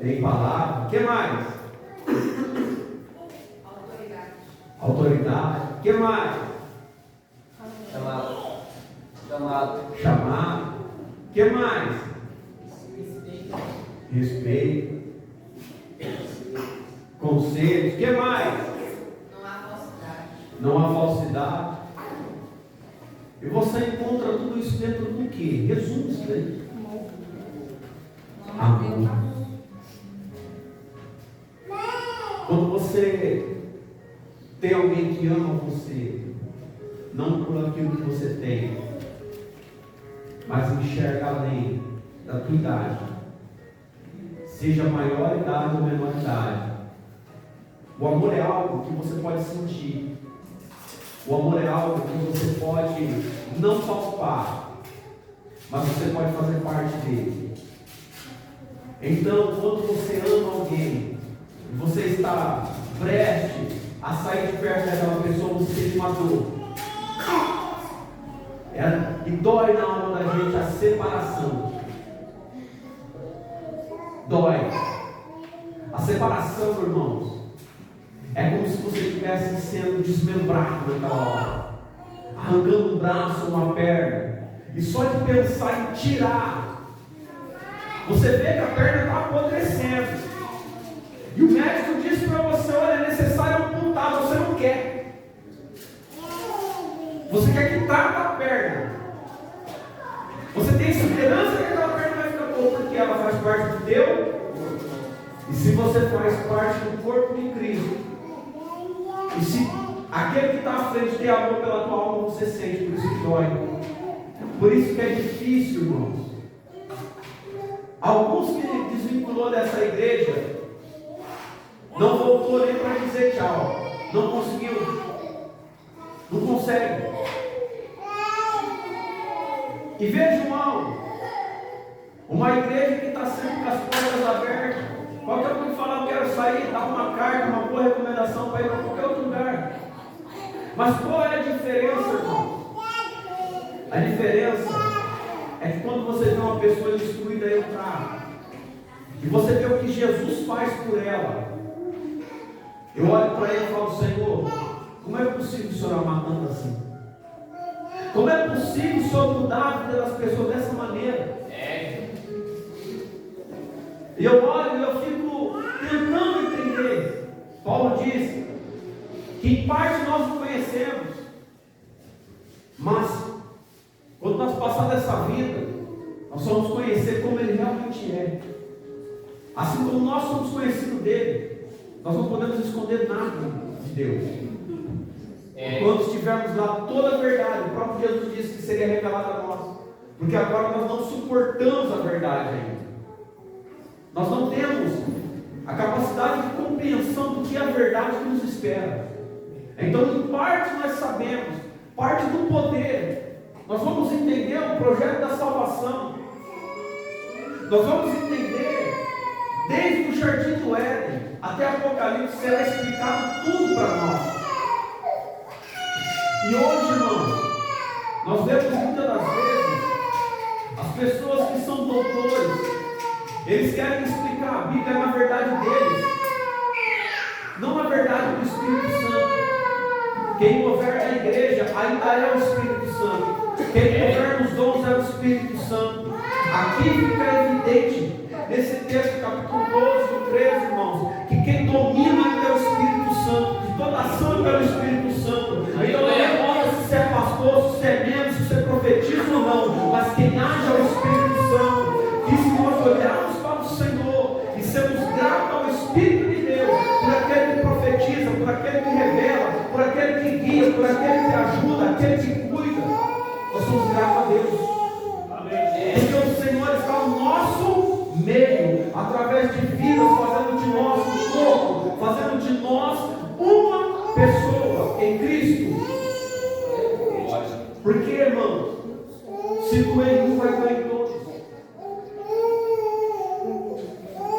Tem palavra. O que mais? Autoridade. O que mais? Chamado. O que mais? Respeito. Conselhos. O que mais? Não há falsidade. E você encontra tudo isso dentro do que? Resume isso daí. Amor. Quando você tem alguém que ama você, não por aquilo que você tem, mas enxerga além da tua idade, seja maior idade ou menor idade. O amor é algo que você pode sentir. O amor é algo que você pode não palpar, mas você pode fazer parte dele. Então, quando você ama alguém, e você está prestes a sair de perto daquela pessoa, você sente uma dor. E dói na alma da gente a separação. Dói. A separação, irmãos, é como se você estivesse sendo desmembrado naquela hora, arrancando um braço, uma perna, e só de pensar em tirar, você vê que a perna está apodrecendo, e o médico diz para você: olha, é necessário amputar, você não quer, você quer que trata a perna, você tem esperança que aquela perna vai ficar boa, porque ela faz parte do teu, e se você faz parte do corpo de Cristo, e se aquele que está à frente tem amor pela tua alma, você sente, por isso que dói. Por isso que é difícil, irmãos. Alguns que desvinculou dessa igreja, não voltou nem para dizer tchau. Não conseguiu. Não consegue. E veja algo. Uma igreja que está sempre com as portas abertas. Qualquer um que falar: eu quero sair, dá uma carta, uma boa recomendação para ir para qualquer outro lugar. Mas qual é a diferença, irmão? A diferença é que quando você vê uma pessoa destruída entrar, e você vê o que Jesus faz por ela, eu olho para ele e falo: Senhor, como é possível o Senhor amar tanto assim? Como é possível o Senhor mudar a vida das pessoas dessa maneira? E eu olho e eu fico tentando entender. Paulo diz que em parte nós o conhecemos, mas quando nós passarmos essa vida, Nós vamos conhecer como Ele realmente é. Assim como nós somos conhecidos dele, nós não podemos esconder nada de Deus. Quando estivermos lá, toda a verdade, o próprio Jesus disse que seria revelada a nós. Porque agora nós não suportamos a verdade ainda. Nós não temos a capacidade de compreensão do que é a verdade que nos espera. Então, em parte nós sabemos, parte do poder, nós vamos entender o projeto da salvação. Nós vamos entender, desde o Jardim do Éden até Apocalipse, será explicado tudo para nós. E hoje, irmãos, nós vemos muitas das vezes as pessoas que são doutores, eles querem explicar a Bíblia na verdade deles, não na verdade do Espírito Santo. Quem governa a igreja ainda é o Espírito Santo. Quem governa os dons é o Espírito Santo. Aqui fica evidente, nesse texto, capítulo 12, do 13, irmãos, que quem domina ainda é o Espírito Santo, de toda ação pelo Espírito Santo. Então não importa se você é pastor, se você é membro, se você profetiza ou não, mas quem age é o Espírito Santo. E se nós olharmos para o Senhor e sermos gratos ao Espírito de Deus, por aquele que profetiza, por aquele que revela, por aquele que guia, por aquele que ajuda, aquele que cuida, nós somos gratos a Deus. Porque o Senhor está no nosso meio, através de vidas, fazendo de nós um corpo, fazendo de nós uma pessoa em Cristo. Porque, irmãos, se doer em um, vai doer em todos.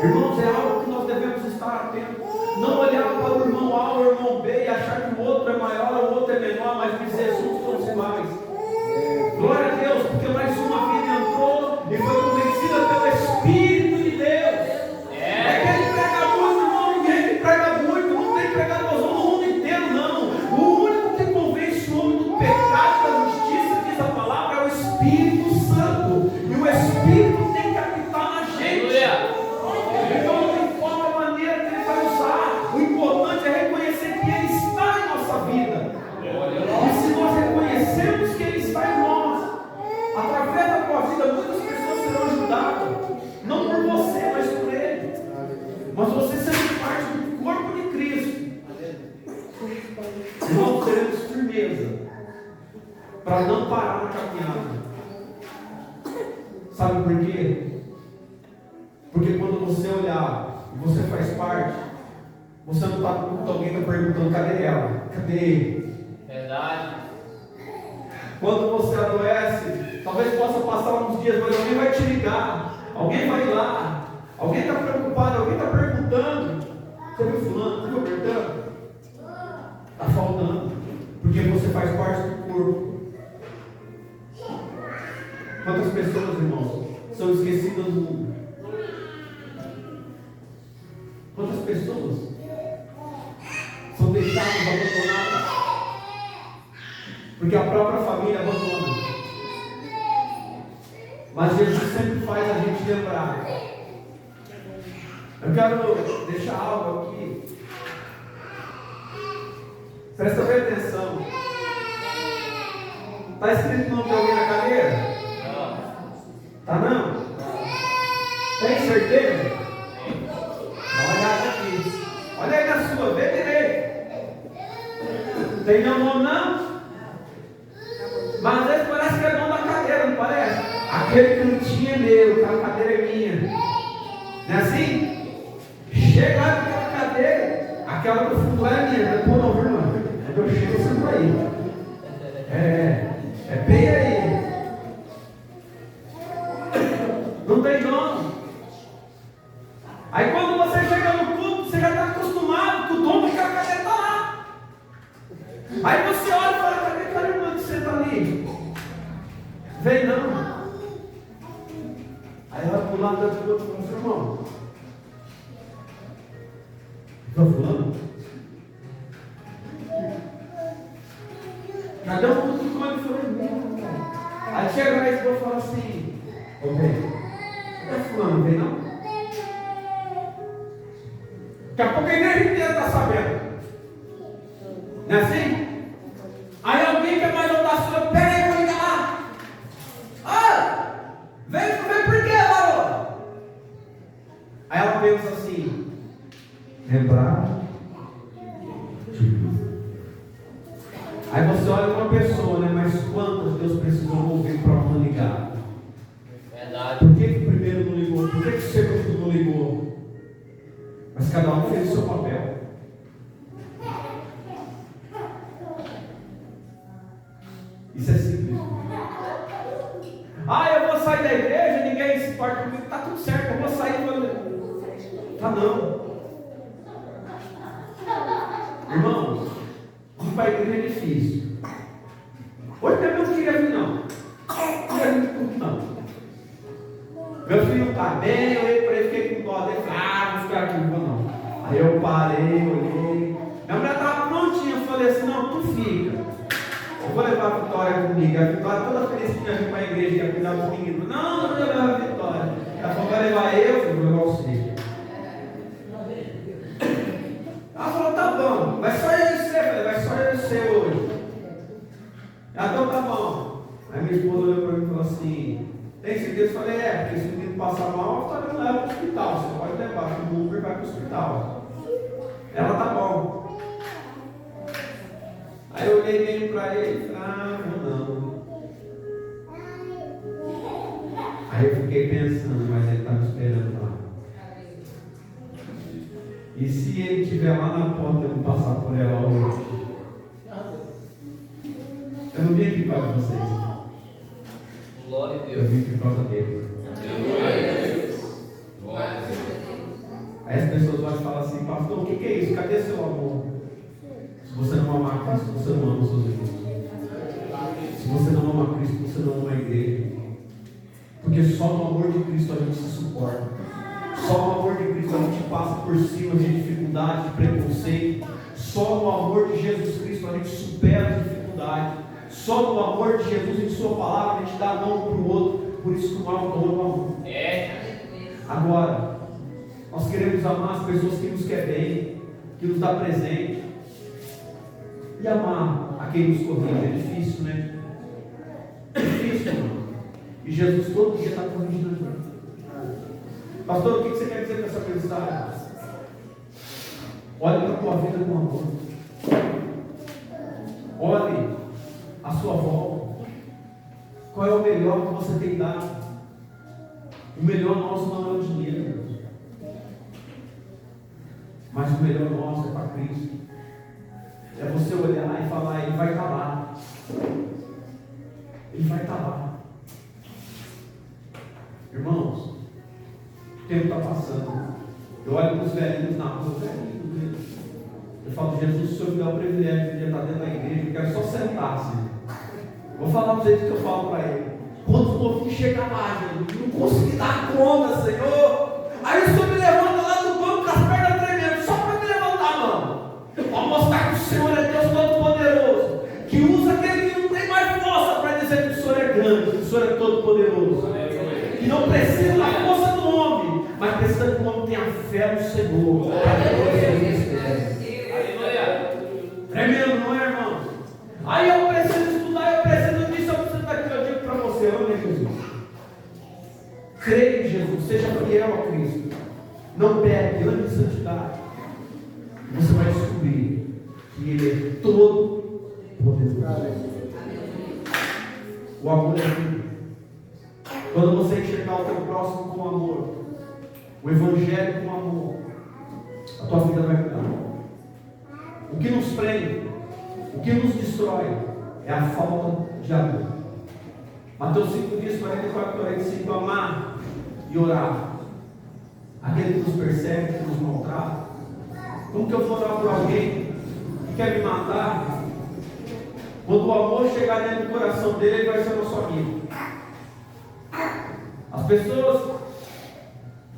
Irmãos, é algo que nós devemos estar atentos. Não olhar para o irmão A ou o irmão B e achar que o outro é maior ou o outro é menor, mas dizer somos todos iguais. Glória a Deus, porque mais uma vida entrou e foi convencida pelo Espírito de Deus. É que ele prega muito, irmão, ninguém que prega muito, não tem pregador no mundo inteiro, não. O único que convence o homem do pecado, da justiça, diz a palavra, é o Espírito Santo. E o Espírito tem que habitar na gente. Então não importa a maneira que ele vai usar, o importante é reconhecer que ele está em nossa vida. E se nós reconhecemos que ele está em nós, através da tua vida, muitas pessoas serão ajudadas, não por você, mas por ele. Mas você sendo parte do corpo de Cristo, nós teremos firmeza para não parar na caminhada. Sabe por quê? Porque quando você olhar e você faz parte, você não está com alguém está perguntando: cadê ela? Cadê ele? Verdade. Quando você adoece, talvez possa passar uns dias, mas alguém vai te ligar, alguém vai lá, alguém está preocupado, alguém está perguntando: você viu fulano? Você viu Bertano? Está faltando, porque você faz parte do corpo. Quantas pessoas, irmãos, são esquecidas do mundo? Quantas pessoas são deixadas, abandonadas? Porque a própria família abandona. Mas Jesus sempre faz a gente lembrar. Eu quero deixar algo aqui. Presta bem atenção. Está escrito o nome de alguém na cadeira? Não. Tá não? Tem certeza? Dá uma olhada aqui. Olha aí na sua, vê direito. Tem meu nome não? Mas às vezes parece que é dono da cadeira, não parece? Aquele cantinho é meu, aquela cadeira é minha. Não é assim? Chega lá naquela cadeira, aquela do fundo lá é minha. Pô, não, irmão. Eu chego sempre aí. É bem aí. Não tem dono. Aí quando você chega no culto, você já está acostumado que o dono daquela cadeira está lá. Aí você olha e fala: cadê aquela irmã que senta ali? Vem não. Aí ela para o lado do outro e fala: irmão, está fulano? Cadê o culto de quando foi? Aí chega lá e fala assim: ô bem, cadê fulano? Vem não? Daqui a pouco a igreja inteira está sabendo. Não é assim? Aí alguém que é mais audacioso: pera aí, vou ligar lá. Ah! Vem lembrar de mim. Aí você olha uma pessoa, né? Mas quantas Deus precisou mover para uma ligar? Verdade. Por que o primeiro não ligou? Por que o segundo não ligou? Mas cada um fez o seu papel. Isso é simples. Ah, eu vou sair da igreja, ninguém se importa comigo. Tá tudo certo, eu vou sair. Tá não. Irmãos, ir para a igreja é difícil. Hoje mesmo eu não queria vir, não. Não queria vir tudo, não. Meu filho não está bem, eu olhei para ele, fiquei com dó dele. Vou ficar aqui, não vou não. Aí eu parei, olhei. Minha mulher estava prontinha, eu falei assim, não, tu fica. Eu vou levar a Vitória comigo. A Vitória toda feliz que ia vir para a igreja, ia cuidar dos meninos. Não, não vou levar a Vitória. Ela falou, vai levar eu vou levar você. Ela falou, tá bom, vai só eu e você. Eu falei, vai só eu e você hoje. Ela falou, tá bom. Aí minha esposa olhou para mim e falou assim, tem certeza? Eu falei, porque se o menino passar mal, a Vitória não leva para o hospital. Você pode levar, o Uber vai para o hospital. Ela, tá bom. Aí eu olhei bem para ele e falei, não. Aí eu fiquei pensando, mas ele está me esperando lá. E se ele estiver lá na porta, eu vou passar por ela hoje. Eu não vim aqui para vocês. Glória a Eu Deus. vim por causa dele. Glória a Deus. Glória a Deus. Aí as pessoas vão falar assim, pastor, o que é isso? Cadê seu amor? Se você não amar Cristo, você não ama os seus irmãos. Se você não ama Cristo, você não ama a igreja. Porque só no amor de Cristo a gente se suporta. Só no amor de Cristo a gente passa por cima de dificuldade, de preconceito. Só no amor de Jesus Cristo a gente supera as dificuldades. Só no amor de Jesus em sua palavra a gente dá a mão para o outro. Por isso que o mal todo o amor. Agora, nós queremos amar as pessoas que nos querem bem, que nos dá presente. E amar a quem nos corrige é difícil, né? É difícil, irmão. E Jesus todo dia está corrigindo a gente. Pastor, o que você quer dizer com essa mensagem? Olhe para a tua vida com amor. Olhe a sua volta. Qual é o melhor que você tem dado? O melhor nosso não é o dinheiro, mas o melhor nosso é para Cristo. É você olhar e falar, ele vai estar lá. Ele vai estar lá. Irmãos, o tempo está passando. Eu olho para os velhinhos na rua, velhinhos. Eu falo, Jesus, se o senhor me dá o privilégio de estar dentro da igreja, eu quero só sentar assim. Vou falar do jeito que eu falo para ele. Quando o povo chega lá, Jesus, não consegui dar conta, Senhor. Aí o senhor me levanta lá do banco com as pernas tremendo, só para me levantar a mão. Para mostrar que o Senhor é Deus Todo-Poderoso, que usa aquele que não tem mais força para dizer que o Senhor é grande, que o Senhor é Todo-Poderoso, que não precisa da força do homem, mas precisa que o homem tenha fé no Senhor. Tremendo, não é, irmão? Aí eu preciso estudar, eu preciso disso, eu preciso daquilo. Eu digo para você, ame Jesus. Creia em Jesus, seja fiel a Cristo. Não pegue, ame em santidade. Você vai descobrir que Ele é todo poderoso. O amor é vida. Quando você enxergar o teu próximo com amor, o Evangelho com amor, a tua vida vai mudar. O que nos prende, o que nos destrói, é a falta de amor. Mateus 5 diz, 44, 45, amar e orar. Aquele que nos persegue, que nos maltrata. Como que eu vou orar por alguém que quer me matar? Quando o amor chegar dentro do coração dele, ele vai ser nosso amigo. As pessoas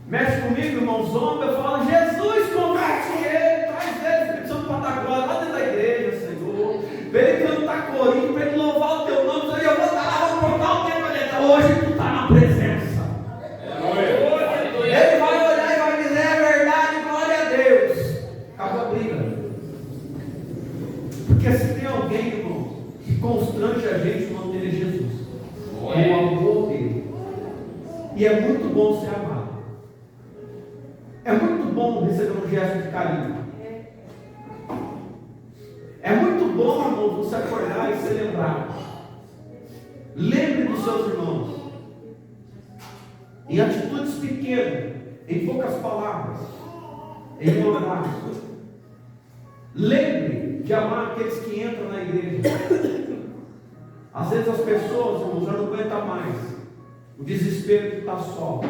mexem comigo, irmão, zomba, eu falo, Jesus, converte ele, traz ele, Espírito Santo para dar glória lá dentro da igreja, Senhor. Para ele cantar corinho, para ele louvar o teu nome, eu vou estar lá, vou colocar o tempo ali. Hoje tu está na presença. Ele vai olhar e vai dizer, é verdade, glória a Deus. Acabou a briga. Porque se tem alguém, irmão, que constrange a gente, o nome dele é Jesus. É o amor dele. E é muito bom ser amado. É muito bom bom receber um gesto de carinho. É muito bom, irmão, você acordar e celebrar. Lembre dos seus irmãos. Em atitudes pequenas, em poucas palavras, em um abraço. Lembre de amar aqueles que entram na igreja. Às vezes as pessoas, irmão, já não aguentam mais o desespero de estar só.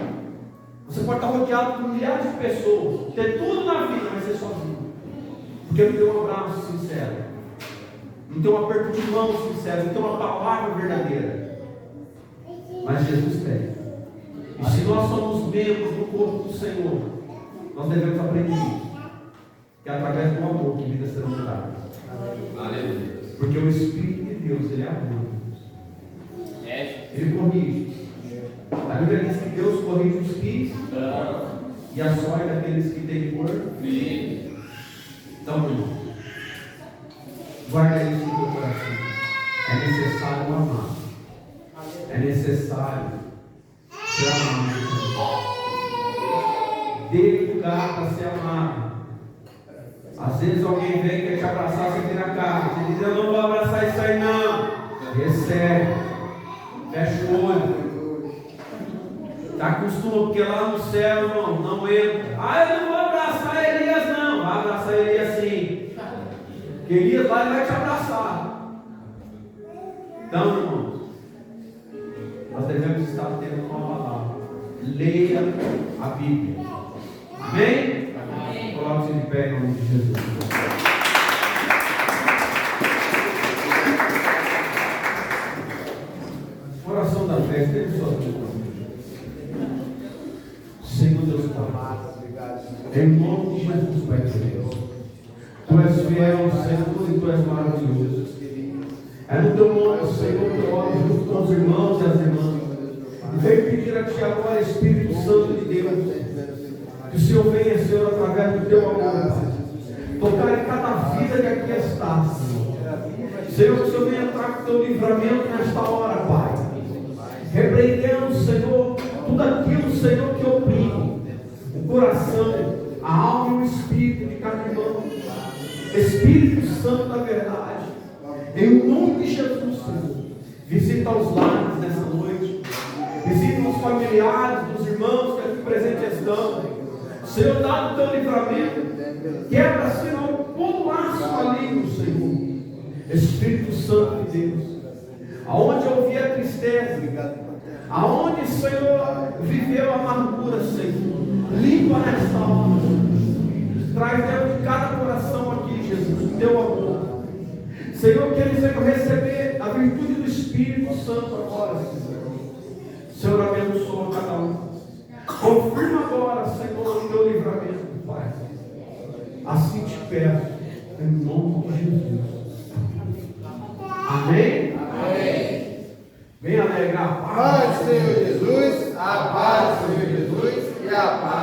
Você pode estar rodeado por milhares de pessoas, ter tudo na vida, mas ser sozinho. Porque não tem um abraço sincero, não tem um aperto de mão sincero, não tem uma palavra verdadeira. Mas Jesus tem. E se nós somos membros do corpo do Senhor, nós devemos aprender isso. Que é através do amor que vidas serão mudadas. Porque o Espírito de Deus, Ele é amor. Ele corrige. A Bíblia diz que Deus corrige os que e açoita daqueles que têm por filho. Então, irmão, guarda isso no teu coração. É necessário amar. É necessário ser amado. Dê lugar para ser amado. Às vezes alguém vem e quer te abraçar, você vira a cara. Você diz: eu não vou abraçar isso aí não. Recebe. Fecha o olho. Está acostumado, porque lá no céu, irmão, não entra. Ah, eu não vou abraçar Elias não. Vai abraçar Elias sim. Porque Elias lá ele vai te abraçar. Então, irmãos, nós devemos estar tendo uma palavra. Leia a Bíblia. Amém? Amém. Coloque-se de pé em nome de Jesus. Oração da fé, esteja só aqui. Senhor Deus Pai, em nome de Jesus, Pai de Deus, Tu és fiel, Senhor, e Tu és maravilhoso. É no Teu nome, Senhor, que eu oro junto com os irmãos e as irmãs. E venho pedir a Ti agora, Espírito Santo de Deus, que o Senhor venha, Senhor, através do Teu amor, tocar em cada vida que aqui está, Senhor, que o Senhor venha entrar com o Teu livramento nesta hora, Pai. Repreendendo, Senhor, tudo aquilo, Senhor, que oprime o coração, a alma e o espírito de cada irmão. Espírito Santo da verdade, em nome de Jesus, Senhor, visita os lares nessa noite, visita os familiares dos irmãos que aqui presentes estão. Senhor, dá o Teu livramento, quebra, Senhor, todo laço maligno, Senhor. Espírito Santo de Deus, aonde houver a tristeza, aonde, Senhor, viveu a amargura, Senhor, limpa nesta hora. Traz dentro de cada coração aqui, Jesus, o Teu amor. Senhor, que eles venham receber a virtude do Espírito Santo agora, Senhor. Senhor, abençoa cada um. Confirma agora, Senhor, o Teu livramento, Pai. Assim te peço, em nome de Jesus. Amém? Amém. Venha alegrar a paz do Senhor Jesus, a paz do Senhor Jesus e a paz